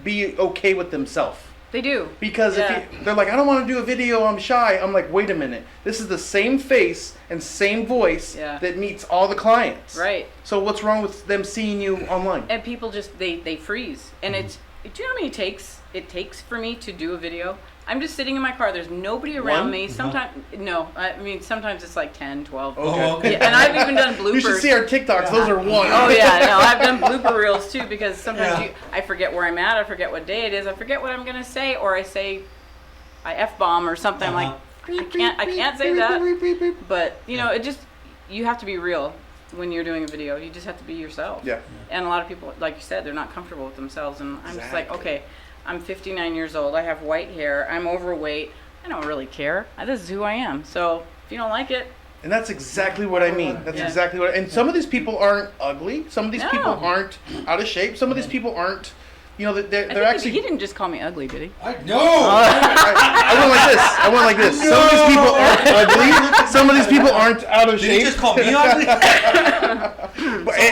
be okay with themselves. They do. Because Yeah. if they're like, I don't want to do a video, I'm shy. I'm like, wait a minute. This is the same face and same voice Yeah. that meets all the clients. Right. So what's wrong with them seeing you online? And people just, they freeze. And Mm-hmm. do you know how many it takes for me to do a video? I'm just sitting in my car. There's nobody around One? me. Sometimes, no, I mean, sometimes it's like 10, 12. Oh, okay. Yeah, and I've even done bloopers. You should see our TikToks. Those are one. Oh yeah, no, I've done blooper reels too, because sometimes Yeah. I forget where I'm at, I forget what day it is, I forget what I'm gonna say, or I F-bomb or something. I'm like, I can't say that. But you know, you have to be real when you're doing a video. You just have to be yourself. Yeah. And a lot of people, like you said, they're not comfortable with themselves, and I'm just like, Exactly. okay, I'm 59 years old, I have white hair, I'm overweight, I don't really care. This is who I am. So if you don't like it, And that's exactly what I mean. That's Yeah. exactly what. And some of these people aren't ugly. Some of these people No. aren't out of shape. Some of these people aren't. You know, they're I think actually. he didn't just call me ugly, did he? No! I went like this. I went like this. Some of these people aren't ugly. Some of these people aren't out of Did you shape. just call me ugly?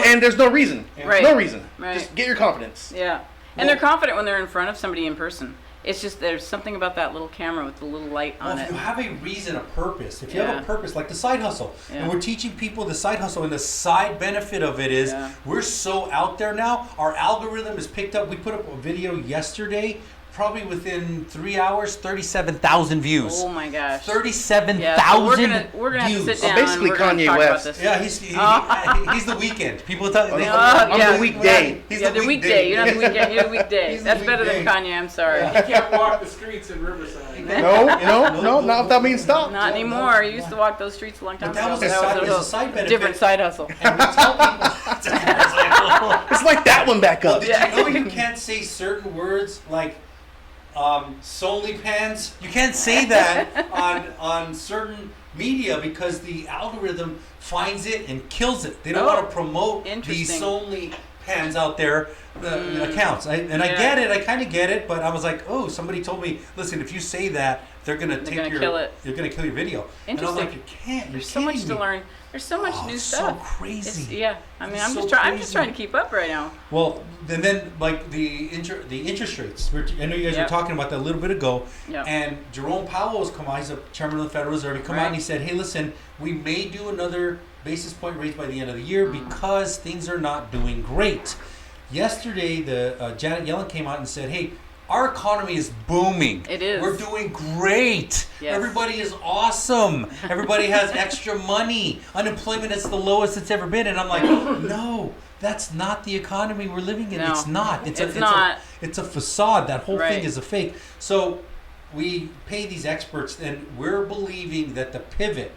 And there's no reason. Right. No reason. Right. Just get your confidence. Yeah. And they're confident when they're in front of somebody in person. It's just there's something about that little camera with the little light Well, on if it. you have a reason, a purpose, if you have Yeah. a purpose, like the side hustle, Yeah. and we're teaching people the side hustle, and the side benefit of it is Yeah. we're so out there now, our algorithm is picked up. We put up a video yesterday, probably within 3 hours, 37,000 views. Oh my gosh. 37,000 Yeah, so we're gonna have to views. sit down basically and we're gonna Kanye talk West. about this. Yeah, he's the weekend. People tell Oh, they, I'm yeah. the weekday. He's Yeah, the the weekday. You're not the weekend. You're the weekday. He's the That's better than weekday. Kanye. I'm sorry. You can't walk the streets in Riverside. No, not without being stopped. Not anymore. You used to walk those streets a long time But that ago. was a side benefit. different side hustle. And we tell people. It's like that one back Well, up. did you know you can't say certain words like solely pans? You can't say that on certain media because the algorithm finds it and kills it. They don't Oh, want to promote the interesting. solely pans out their accounts. I get it. I kind of get it, but I was like, oh, somebody told me, listen, if you say that, they're gonna kill it. They're gonna kill your video. And I was like, you can't. There's so much to learn. There's so much new stuff. So crazy. I mean, I'm just trying to keep up right now. Well, and then like the interest rates. I know you guys were talking about that a little bit ago. Yep. And Jerome Powell has come out, he's the chairman of the Federal Reserve. He come out and he said, hey, listen, we may do another basis point raise by the end of the year because things are not doing great. Yesterday, the Janet Yellen came out and said, hey, our economy is booming. It is. We're doing great. Yes. Everybody is awesome. Everybody has extra money. Unemployment is the lowest it's ever been. And I'm like, no, that's not the economy we're living in. No, it's not. It's a facade. That whole thing is a fake. So we pay these experts, and we're believing that the pivot,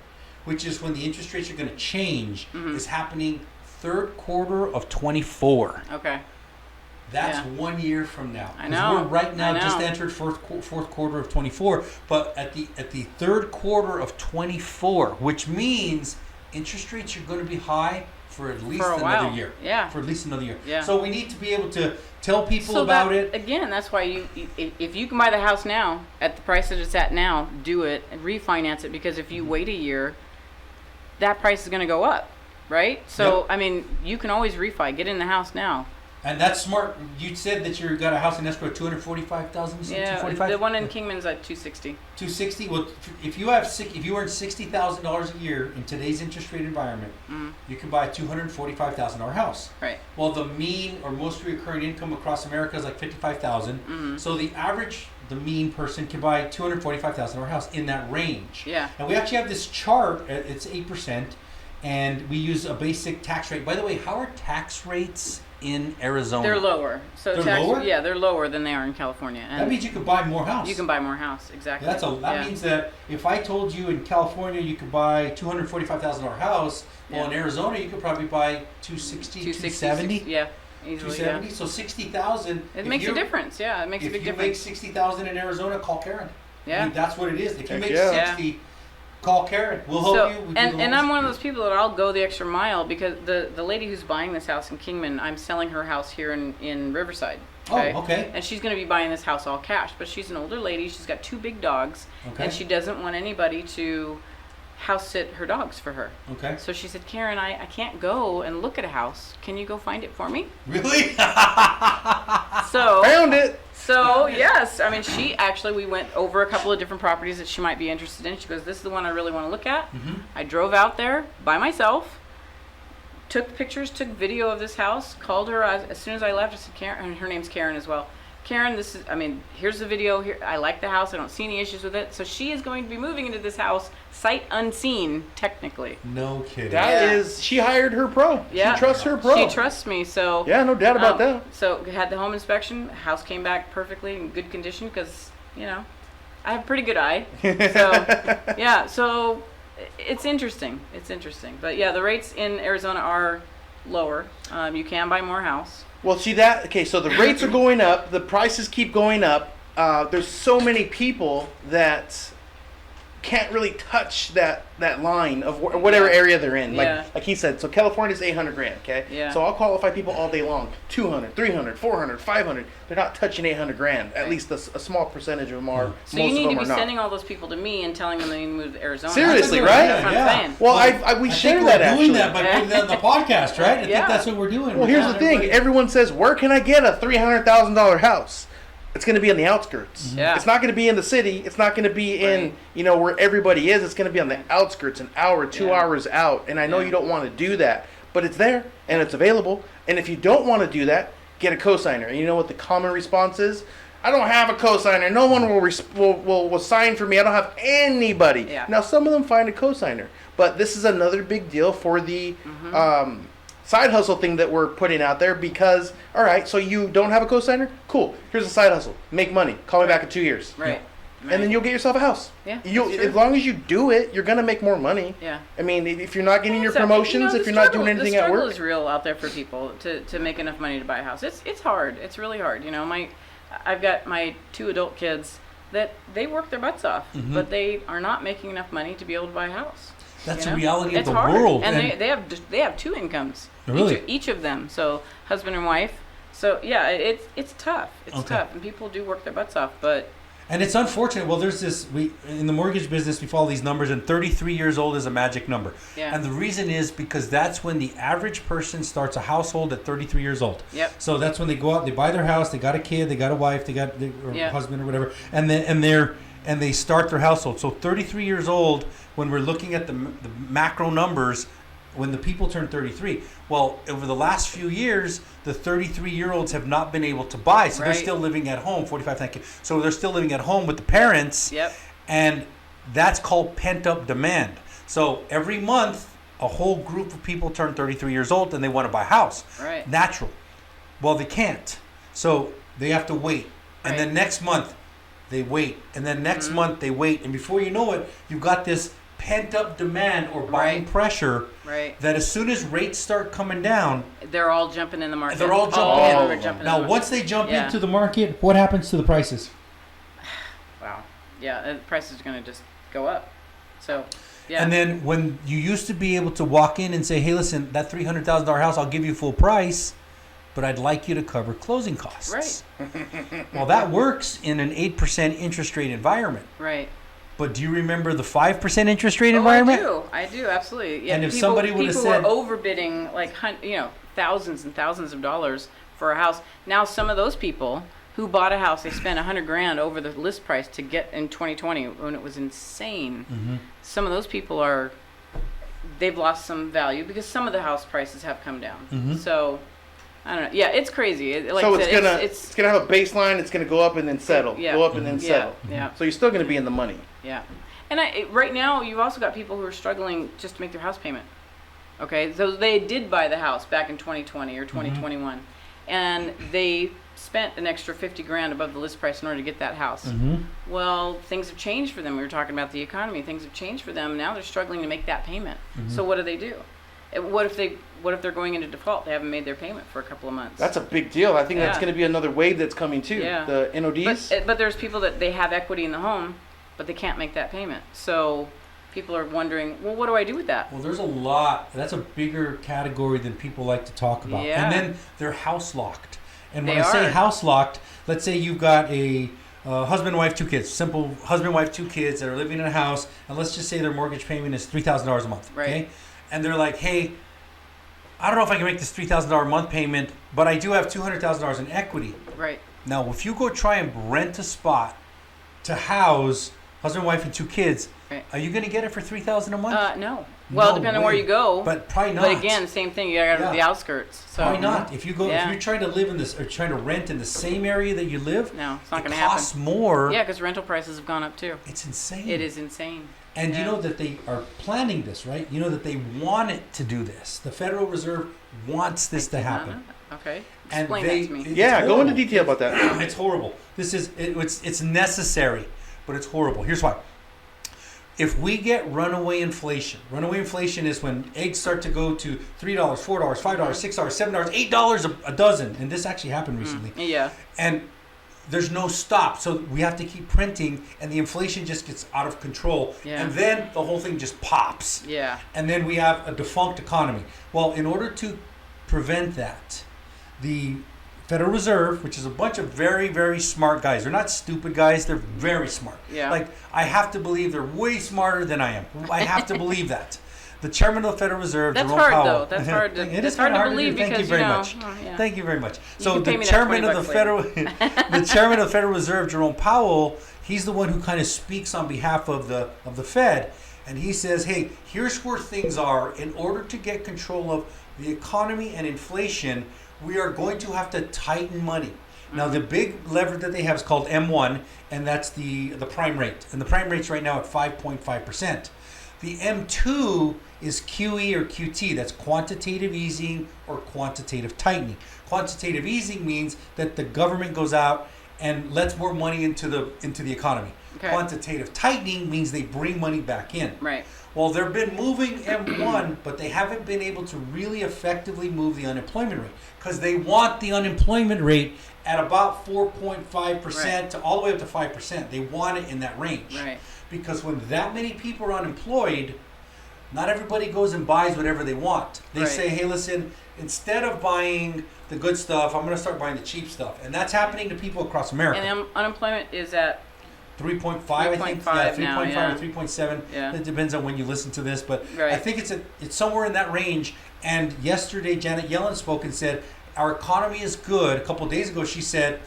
which is when the interest rates are going to change, is happening third quarter of 24. Okay. That's 1 year from now. I know. We're right now I know. just entered fourth quarter of 24, but at the third quarter of 24, which means interest rates are going to be high for at least another year. Yeah. For at least another year. Yeah. So we need to be able to tell people about it. Again, that's why if you can buy the house now at the price that it's at now, do it and refinance it, because if you wait a year, that price is going to go up, right? So I mean, you can always refi. Get in the house now. And that's smart. You said that you got a house in escrow at $245,000. Yeah, the one in Kingman's at $260. $260. Well, if you earn $60,000 a year in today's interest rate environment, you can buy a $245,000 house. Right. Well, the mean or most recurring income across America is like $55,000. So the mean person can buy a $245,000 house in that range. Yeah. And we actually have this chart. It's 8%, and we use a basic tax rate. By the way, how are tax rates in Arizona? They're lower. So they're lower? Yeah, they're lower than they are in California. And that means you could buy more house. you can buy more house, exactly. That means that if I told you in California you could buy $245,000 house, well, in Arizona you could probably buy $260,000, $270,000. Yeah, easily. $270,000. So $60,000. It makes a difference. Yeah, it makes a big difference. If you make $60,000 in Arizona, call Karen. Yeah. I mean, that's what it is. If you make Yeah. $60,000, call Karen. We'll help you. And I'm one of those people that I'll go the extra mile, because the lady who's buying this house in Kingman, I'm selling her house here in Riverside. Okay? Oh, okay. And she's going to be buying this house all cash, but she's an older lady. She's got 2 big dogs, Okay. and she doesn't want anybody to house sit her dogs for her. Okay. So she said, Karen, I can't go and look at a house. Can you go find it for me? Really? So Found it. So yes, I mean, we went over a couple of different properties that she might be interested in. She goes, this is the one I really want to look at. I drove out there by myself, took pictures, took video of this house, called her as soon as I left. I said, Karen, and her name's Karen as well. Karen, here's the video here. I like the house. I don't see any issues with it. So she is going to be moving into this house sight unseen, technically. No kidding. That is, she hired her pro. Yeah. She trusts her pro. She trusts me, so. Yeah, no doubt about that. So had the home inspection. House came back perfectly in good condition because, I have a pretty good eye. So, yeah, so it's interesting. It's interesting. But yeah, the rates in Arizona are lower. You can buy more house. Well, see that? Okay, so the rates are going up. The prices keep going up. There's so many people that can't really touch that line of whatever area they're in. Like he said, so California's $800,000, okay? Yeah. So I'll qualify people all day long. 200, 300, 400, 500. They're not touching $800,000. At least a small percentage of them are. So most you need of to them be are not. sending all those people to me and telling them they need to move to Arizona. Seriously, That's right? what I'm saying. Well, we share that we're actually. doing that by putting that on the podcast, right? I think Yeah. that's what we're doing. Well, here's the thing. Everyone says, where can I get a $300,000 house? It's going to be on the outskirts. Yeah. It's not going to be in the city. It's not going to be in, where everybody is. It's going to be on the outskirts, an hour, 2 hours out. And I know you don't want to do that, but it's there and it's available. And if you don't want to do that, get a cosigner. And you know what the common response is? I don't have a cosigner. No one will sign for me. I don't have anybody. Yeah. Now, some of them find a cosigner, but this is another big deal for the side hustle thing that we're putting out there, because, all right, so you don't have a cosigner? Cool. Here's a side hustle. Make money. Call me back in 2 years. Right. And then you'll get yourself a house. Yeah, You'll, that's true. as long as you do it, you're going to make more money. Yeah. I mean, if you're not getting your So, promotions, the if you're not doing struggle- anything at The work. struggle is real out there for people to make enough money to buy a house. It's hard. It's really hard. I've got my 2 adult kids that they work their butts off, but they are not making enough money to be able to buy a house. That's you the know? reality of It's the hard. world. And they have two incomes. Really? Each of them. So husband and wife. So yeah, it's tough. It's Okay. tough, and people do work their butts off. But And it's unfortunate. Well, there's this. We in the mortgage business, we follow these numbers, and 33 years old is a magic number. Yeah. And the reason is because that's when the average person starts a household at 33 years old. Yep. So that's when they go out, they buy their house, they got a kid, they got a wife, or Yeah. husband or whatever, and they start their household. So 33 years old, when we're looking at the macro numbers, when the people turn 33, well, over the last few years, the 33-year-olds have not been able to buy, so they're Right. still living at home. 45, thank you. So they're still living at home with the parents. Yep. And that's called pent-up demand. So every month, a whole group of people turn 33 years old and they want to buy a house. Right. Natural. Well, they can't. So they have to wait. And Right. then next month, they wait. And then next month, they wait. And before you know it, you've got this pent-up demand or buying Right. pressure Right. that as soon as rates start coming down, They're all jumping in the market. they're all jumping All in. of them are jumping Now, in the once they jump Yeah. into the market, what happens to the prices? Wow. Yeah, the price is going to just go up. So, yeah. And then when you used to be able to walk in and say, hey, listen, that $300,000 house, I'll give you full price, but I'd like you to cover closing costs. Right. Well, that works in an 8% interest rate environment. Right. But do you remember the 5% interest rate Oh, environment? I do, absolutely. Yeah, And if people, somebody would've people said- were overbidding like thousands and thousands of dollars for a house. Now some of those people who bought a house, they spent $100,000 over the list price to get in 2020 when it was insane. Mm-hmm. Some of those people they've lost some value because some of the house prices have come down. Mhm. So I don't know. Yeah, it's crazy. Like So I it's said, gonna it's it's gonna have a baseline. It's gonna go up and then settle. Yeah. Go up and then yeah, settle. yeah. So you're still gonna be in the money. Yeah, and right now you've also got people who are struggling just to make their house payment. Okay, so they did buy the house back in 2020 or 2021, and they spent an extra $50,000 above the list price in order to get that house. Mm-hmm. Well, things have changed for them. We were talking about the economy. Things have changed for them. Now they're struggling to make that payment. So what do? What if they're going into default? They haven't made their payment for a couple of months. That's a big deal. I think that's Yeah. going to be another wave that's coming too. Yeah. The NODs. But there's people that they have equity in the home, but they can't make that payment. So people are wondering, well, what do I do with that? Well, there's a lot. That's a bigger category than people like to talk about. Yeah. And then they're house locked. And when They I say are. house locked, let's say you've got a husband, wife, 2 kids. Simple husband, wife, 2 kids that are living in a house. And let's just say their mortgage payment is $3,000 a month. Right. Okay? And they're like, hey, I don't know if I can make this $3,000 a month payment, but I do have $200,000 in equity. Right. Now, if you go try and rent a spot to house husband, wife, and 2 kids, Right. are you going to get it for $3,000 a month? No. Well, No depending on where way. you go. But probably not. But again, same thing. You got to go to the Yeah. outskirts. So Probably not. If you go, Yeah. if you're trying to live in this or trying to rent in the same area that you live, No, it's not it going to happen. costs more. Yeah, because rental prices have gone up too. It's insane. It is insane. And you Yeah. know that they are planning this, right? You know that they want it to do this. The Federal Reserve wants this to happen. Okay. And Explain they- that to me. it's Yeah, go into horrible. detail about that. It's horrible. It's necessary, but it's horrible. Here's why. If we get runaway inflation is when eggs start to go to $3, $4, $5, $6, $7, $8 a dozen, and this actually happened recently. Yeah. And there's no stop, so we have to keep printing, and the inflation just gets out of control, Yeah. and then the whole thing just pops, Yeah. and then we have a defunct economy. Well, in order to prevent that, the Federal Reserve, which is a bunch of very, very smart guys. They're not stupid guys. They're very smart. Yeah. Like, I have to believe they're way smarter than I am. I have to believe that. The chairman of the Federal Reserve, That's Jerome hard, Powell. though. That's hard to- It that's is hard kinda to do. believe Thank you because, very you know, much. oh, yeah. Thank you very much. So can pay the me that chairman of the $20 Federal, the chairman of the Federal Reserve, Jerome Powell, he's the one who kind of speaks on behalf of the Fed, and he says, "Hey, here's where things are. In order to get control of the economy and inflation, we are going to have to tighten money." Now, the big lever that they have is called M1, and that's the prime rate. And the prime rate's right now at 5.5%. The M2 is QE or QT. That's quantitative easing or quantitative tightening. Quantitative easing means that the government goes out and lets more money into the economy. Okay. Quantitative tightening means they bring money back in. Right. Well, they've been moving M1, but they haven't been able to really effectively move the unemployment rate because they want the unemployment rate at about 4.5% to all the way up to 5%. They want it in that range. Right. Because when that many people are unemployed, not everybody goes and buys whatever they want. They Right. say, hey, listen, instead of buying the good stuff, I'm going to start buying the cheap stuff. And that's happening to people across America. And unemployment is at 3.5, I think. 3.5 now, 3.5 yeah. or 3.7. Yeah. It depends on when you listen to this, but Right. I think it's somewhere in that range. And yesterday, Janet Yellen spoke and said our economy is good. A couple days ago, she said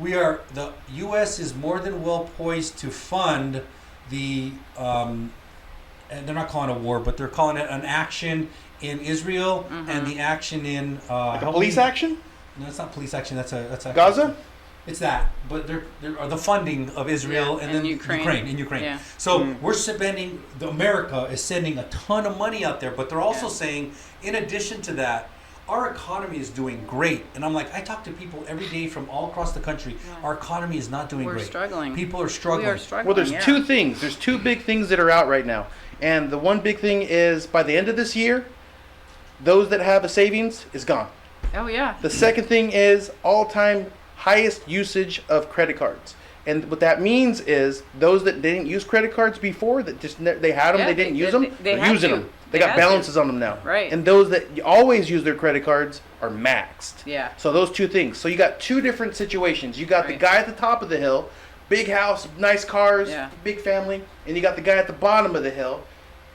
the U.S. is more than well poised to fund the and they're not calling it a war, but they're calling it an action in Israel and the action in Like a police action? No, it's not police action. That's a Gaza? It's that, but they're the funding of Israel Yeah, and and then Ukraine. Ukraine. Yeah. So we're spending. America is sending a ton of money out there, but they're also Yeah. saying, in addition to that, our economy is doing great. And I'm like, I talk to people every day from all across the country. Yeah. Our economy is not doing We're great. struggling. People are struggling. We are struggling. Well, there's yeah. two things. There's two big things that are out right now. And the one big thing is by the end of this year, those that have a savings is gone. Oh yeah. The second thing is all-time highest usage of credit cards. And what that means is those that didn't use credit cards before, that just they had them, Yeah, they didn't use they them, they they're had using to. them. They They got had to. balances on them now. Right. And those that always use their credit cards are maxed. Yeah. So those two things. So you got two different situations. You got the Right. guy at the top of the hill, big house, nice cars, Yeah. big family, and you got the guy at the bottom of the hill,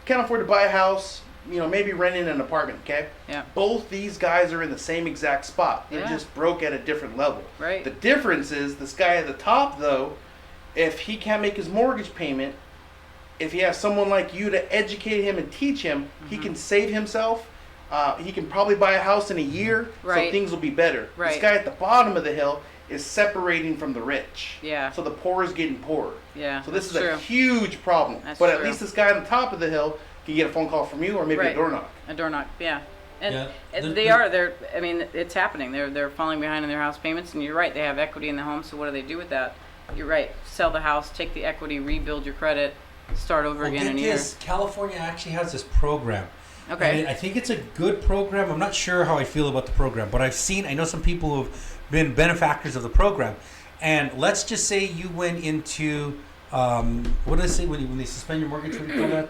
can't afford to buy a house, maybe renting an apartment, okay? Yeah. Both these guys are in the same exact spot. They're Yeah. just broke at a different level. Right. The difference is this guy at the top, though, if he can't make his mortgage payment, if he has someone like you to educate him and teach him, he can save himself. He can probably buy a house in a year, so Right. things will be better. Right. This guy at the bottom of the hill is separating from the rich. Yeah. So the poor is getting poorer. Yeah. So this is that's a true. huge problem. That's but at true. least this guy on the top of the hill can get a phone call from you or maybe a Right. door knock. A door knock, yeah. And Yeah, and the- they're I mean, it's happening. They're falling behind in their house payments, and you're right, they have equity in the home, so what do they do with that? You're right. Sell the house, take the equity, rebuild your credit, start over Well, again get in a year. this, California actually has this program. Okay. And I think it's a good program. I'm not sure how I feel about the program, but I know some people who have been benefactors of the program. And let's just say you went into, what do they say when they suspend your mortgage? What do you call that?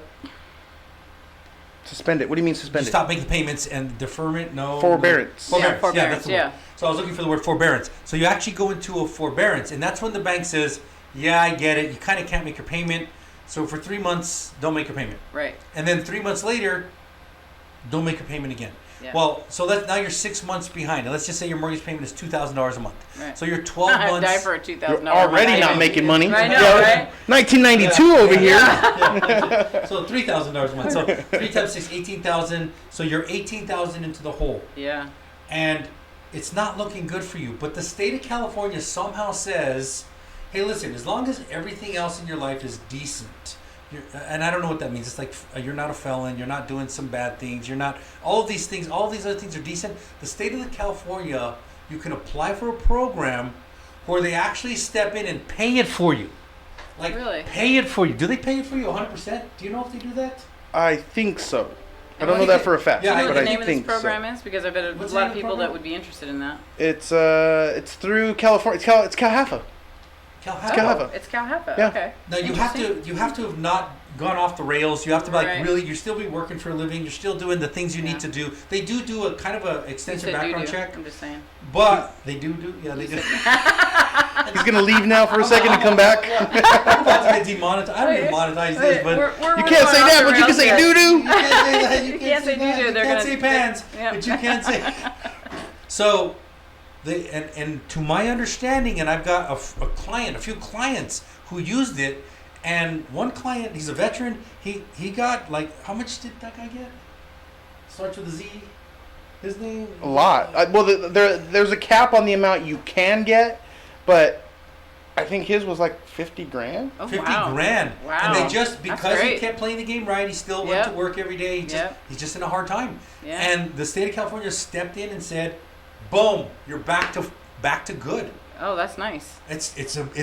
Suspend it. What do you mean You suspend it? stop making payments and deferment? No. Forbearance. No. Yeah, Yeah, forbearance, that's the yeah. word. So I was looking for the word forbearance. So you actually go into a forbearance, and that's when the bank says, yeah, I get it. You kind of can't make your payment. So for 3 months, don't make your payment. Right. And then 3 months later, don't make your payment again. Yeah. Well, so now you're 6 months behind. And let's just say your mortgage payment is $2,000 a month. Right. So you're 12 months. Die for a $2,000. You're already not making money. I know, Yeah, right? 1992 over here. Yeah. So $3,000 a month. So 3 times 6, 18,000. So you're 18,000 into the hole. Yeah. And it's not looking good for you. But the state of California somehow says, hey, listen, as long as everything else in your life is decent, and I don't know what that means. It's like you're not a felon, you're not doing some bad things, you're not, all of these things, all of these other things are decent. The state of California, you can apply for a program where they actually step in and pay it for you. Like, Really? pay it for you. Do they pay it for you 100%? Do you know if they do that? I think so. I And don't know what that for a fact, Yeah, Do you know but what I the name of think this program so. is? Because I bet a What's the lot name of of the people program? that would be interested in that. It's through California. It's CalHFA. CalHFA. It's CalHFA. Yeah. Okay. No, you have to have not gone off the rails. You have to Right. really, you still be working for a living. You're still doing the things you Yeah. need to do. They do a kind of a You extensive said background do. check, I'm just saying. but they do yeah they do. He's gonna leave now for a second and come back. I'm about to get demonetized. I don't even monetize this, but You can't say that, but you can say doo doo. you can't say that. You can't say that. doo-doo, You they're can't gonna- say pants, yeah. but you can't say. So, and to my understanding, and I've got a few clients who used it, and one client, he's a veteran. He got like, how much did that guy get? Starts with a Z. His name. A lot. Well, there's a cap on the amount you can get, but I think his was like 50 grand. Oh, 50 wow. grand. Wow. And they just, That's because he great. kept playing the game right, he still went Yep. to work every day. Yep. He's just in a hard time. Yeah. And the state of California stepped in and said, boom, you're back to good. Oh, that's nice. It's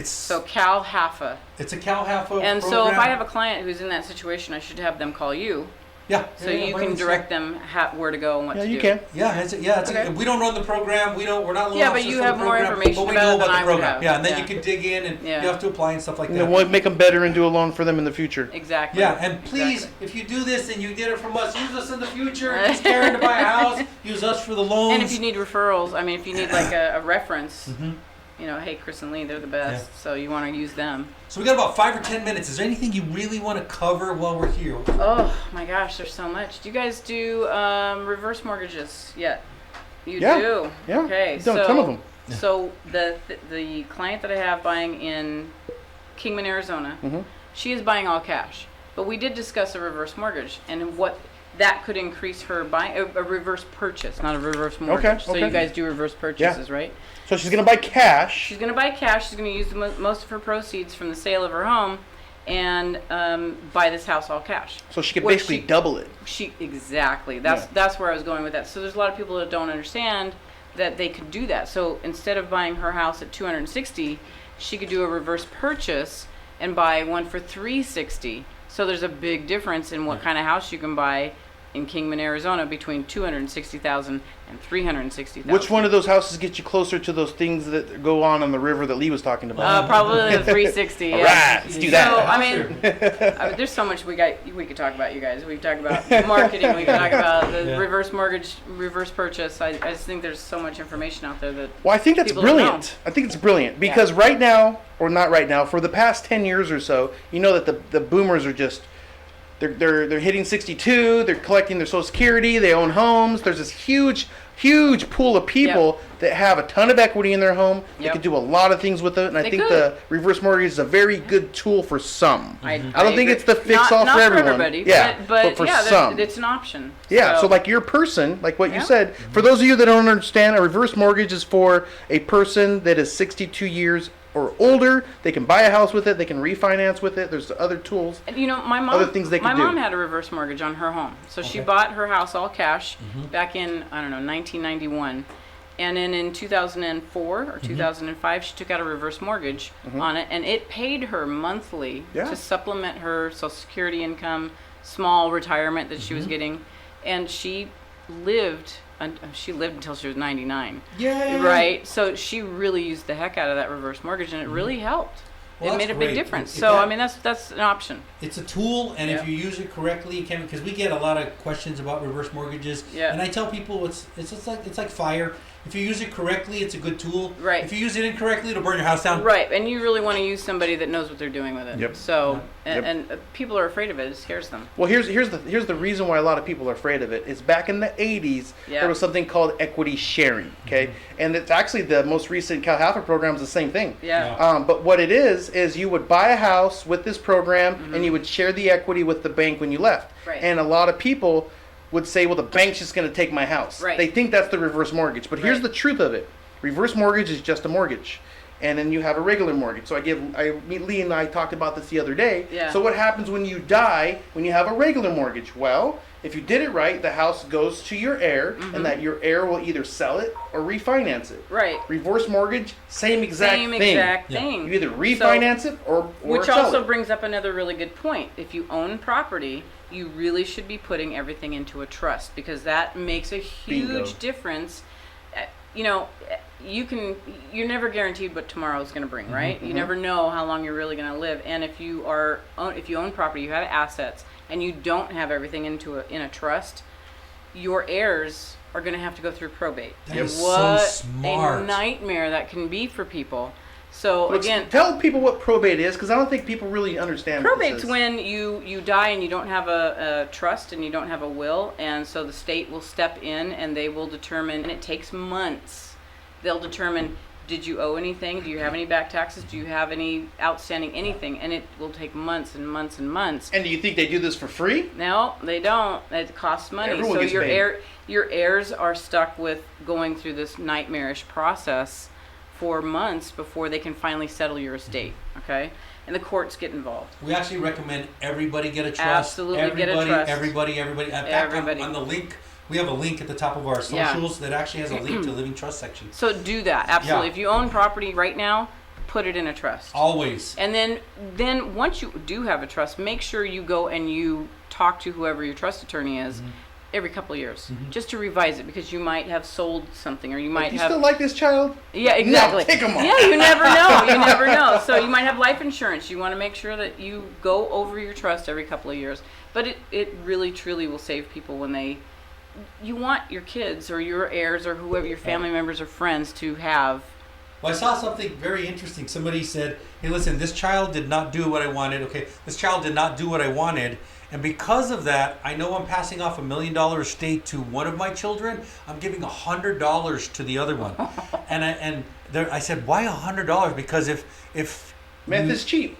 So CalHFA. it's a CalHFA And so program. if I have a client who's in that situation, I should have them call you. Yeah. So you can direct them where to go and what Yeah, to you do. can. Okay. We don't run the program. We're not. Yeah, but you have more information but we about know it than about I the would program. have. Yeah, and then Yeah. you can dig in and Yeah. you have to apply and stuff like And that. then we'll make them better and do a loan for them in the future. Exactly. Yeah, and please, Exactly. if you do this and you did it from us, use us in the future. If you're scared to buy a house, use us for the loans. And if you need referrals, I mean, if you need like a reference, Mhm. you know, hey, Chris and Lee, they're the best, so you want to use them. So we got about 5 or 10 minutes. Is there anything you really want to cover while we're here? Oh my gosh, there's so much. Do you guys do reverse mortgages yet? You Yeah. do? Yeah. Okay. We've done a ton of them. So the client that I have buying in Kingman, Arizona, Mhm. she is buying all cash. But we did discuss a reverse mortgage and what that could increase her buying a reverse purchase, not a reverse mortgage. So okay. you guys do reverse purchases, right? So she's gonna buy cash. She's going to buy cash. She's going to use most of her proceeds from the sale of her home and buy this house all cash. So she could What basically double it. Exactly. That's where I was going with that. So there's a lot of people that don't understand that they could do that. So instead of buying her house at 260, she could do a reverse purchase and buy one for 360. So there's a big difference in what kind of house you can buy in Kingman, Arizona, between 260,000 and 360,000. Which one of those houses gets you closer to those things that go on the river that Lee was talking about? Probably the 360. All Yeah. right, let's do that. So I mean, there's so much we could talk about, you guys. We could talk about marketing. We could talk about the reverse mortgage, reverse purchase. I just think there's so much information out there that. Well, I think that's people don't know. brilliant. I think it's brilliant because right now, or not right now, for the past 10 years or so, you know that the boomers are just they're hitting 62. They're collecting their Social Security. They own homes. There's this huge pool of people that have a ton of equity in their home. They Yep. could do a lot of things with it, and I They think could. the reverse mortgage is a very good tool for some. I don't think agree. it's the fix-all Not for everyone. everybody, Yeah, but for yeah, some. it's an option. Yeah, so like your person, like what you Yeah. said, for those of you that don't understand, a reverse mortgage is for a person that is 62 years or older. They can buy a house with it. They can refinance with it. There's other tools. And, you know, my Other things they my could do. mom had a reverse mortgage on her home. So she Okay. bought her house all cash back in, I don't know, 1991. And then in 2004 or 2005, she took out a reverse mortgage on it, and it paid her monthly Yeah. to supplement her Social Security income, small retirement that she was getting, and she lived until she was 99. Yeah. Right? So she really used the heck out of that reverse mortgage, and it really helped. Well, it that's made a big great. difference. If So that- I mean, that's an option. It's a tool, and if Yeah. you use it correctly, it can. Because we get a lot of questions about reverse mortgages, Yeah. and I tell people it's like fire. If you use it correctly, it's a good tool. Right. If you use it incorrectly, it'll burn your house down. Right, and you really want to use somebody that knows what they're doing with it. Yep. So, Yep. and people are afraid of it. It scares them. Well, here's the reason why a lot of people are afraid of it. Is back in the 80s, Yeah. there was something called equity sharing, okay? And it's actually the most recent Cal Halfa program is the same thing. Yeah. But what it is you would buy a house with this program and you would share the equity with the bank when you left. Right. And a lot of people would say, well, the bank's just going to take my house. Right. They think that's the reverse mortgage. But here's Right. the truth of it. Reverse mortgage is just a mortgage. And then you have a regular mortgage. So Lee and I talked about this the other day. Yeah. So what happens when you die, when you have a regular mortgage? Well, if you did it right, the house goes to your heir, and that your heir will either sell it or refinance it. Right. Reverse mortgage, same exact Same thing. exact Yeah. thing. You either refinance it or Which sell also it. brings up another really good point. If you own property, you really should be putting everything into a trust, because that makes a huge Bingo. difference. You know, you're never guaranteed what tomorrow is going to bring, right? You never know how long you're really going to live. And if you own property, you have assets, and you don't have everything in a trust, your heirs are going to have to go through probate. That And is so what smart. a nightmare that can be for people. So Well, again, tell people what probate is, because I don't think people really understand what this probate's is. when you die and you don't have a trust and you don't have a will, and so the state will step in and they will determine, and it takes months. They'll determine, did you owe anything? Do you have any back taxes? Do you have any outstanding anything? And it will take months and months and months. And do you think they do this for free? No, they don't. It costs money. Everyone So gets your paid. your heirs are stuck with going through this nightmarish process for months before they can finally settle your estate. Okay, and the courts get involved. We actually recommend everybody get a trust. Absolutely get a trust. Everybody. In fact, Everybody. on the link, we have a link at the top of our Yeah. socials that actually has a link to Living Trust section. So do that, absolutely. Yeah. If you own property right now, put it in a trust. Always. And then once you do have a trust, make sure you go and you talk to whoever your trust attorney is every couple of years, just to revise it, because you might have sold something, or you might You have. still like this child? Yeah, exactly. No, take 'em off. Yeah, you never know. You never know. So you might have life insurance. You want to make sure that you go over your trust every couple of years. But it really, truly will save people when you want your kids or your heirs or whoever, your family members or friends, to have. Well, I saw something very interesting. Somebody said, hey, listen, this child did not do what I wanted. Okay, this child did not do what I wanted. And because of that, I know I'm passing off $1 million estate to one of my children. I'm giving $100 to the other one. I said, why $100? Because if Meth is cheap.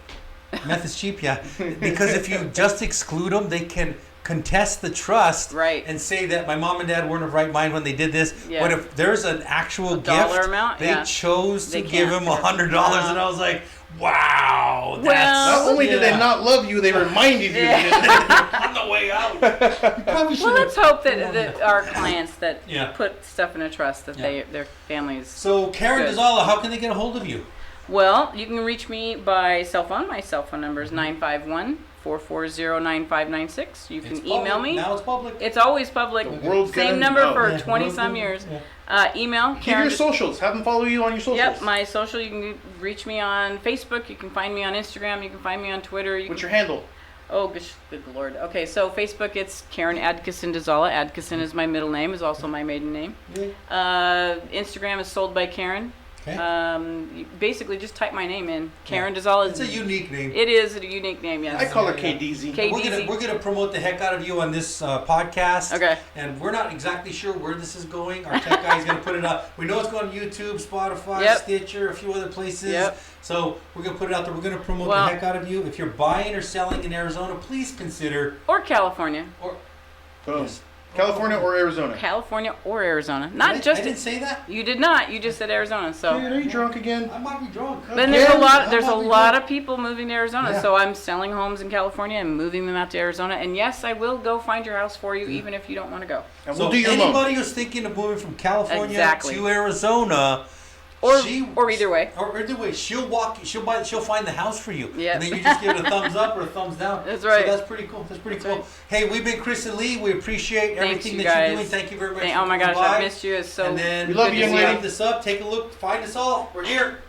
meth is cheap, yeah. Because if you just exclude them, they can contest the trust Right. and say that my mom and dad weren't of right mind when they did this. Yeah. But if there's an actual dollar gift, amount, they yeah. chose to They give can't. him $100, and I was like, wow, that's Not only did they yeah. not love you, they reminded you. on the way out. You probably should Well, have. let's hope that our clients that Yeah. put stuff in a trust, that their families. So, Karen Good. Dazala, how can they get a hold of you? Well, you can reach me by cell phone. My cell phone number is 951-440-9596. You can It's email public. me. Now it's public. It's always public. The world's Same gonna number know. for Yeah, 20-some world's years. gonna- Email. Give Karen your socials. Have them follow you on your socials. Yep, my social. You can reach me on Facebook. You can find me on Instagram. You can find me on Twitter. What's your handle? Oh, good lord. Okay, so Facebook, it's Karen Adkison Dazala. Adkison is my middle name, is also my maiden name. Instagram is Sold by Karen. Okay. You basically just type my name in. Karen Dazala. It's a unique name. It is a unique name, yes. I call her KDZ. We're gonna promote the heck out of you on this podcast. Okay. And we're not exactly sure where this is going. Our tech guy is gonna put it up. We know it's going to YouTube, Spotify, Yep. Stitcher, a few other places. Yep. So we're gonna put it out there. We're gonna promote Well- the heck out of you. If you're buying or selling in Arizona, please consider. Or California. Boom. California or Arizona? California or Arizona. Not I just. didn't say that. You did not. You just said Arizona. So. Dude, are you drunk again? I might be drunk. Then there's a Again? lot. There's a How about we lot do- of people moving to Arizona, Yeah. so I'm selling homes in California and moving them out to Arizona. And yes, I will go find your house for you, even if you don't want to go. And So we'll do your loan. anybody who's thinking of moving from California Exactly. to Arizona, Or either way. Or either way, she'll find the house for you. Yep. And then you just give it a thumbs up or a thumbs down. That's right. So that's pretty cool. That's pretty cool. right. Hey, we've been Chris and Lee. We appreciate Thanks, everything you that guys. you're doing. Thank you very much. Oh for my coming gosh, by. I missed you. It's so. And then We love good you, to young wrap lady. this up. Take a look. Find us all. We're here.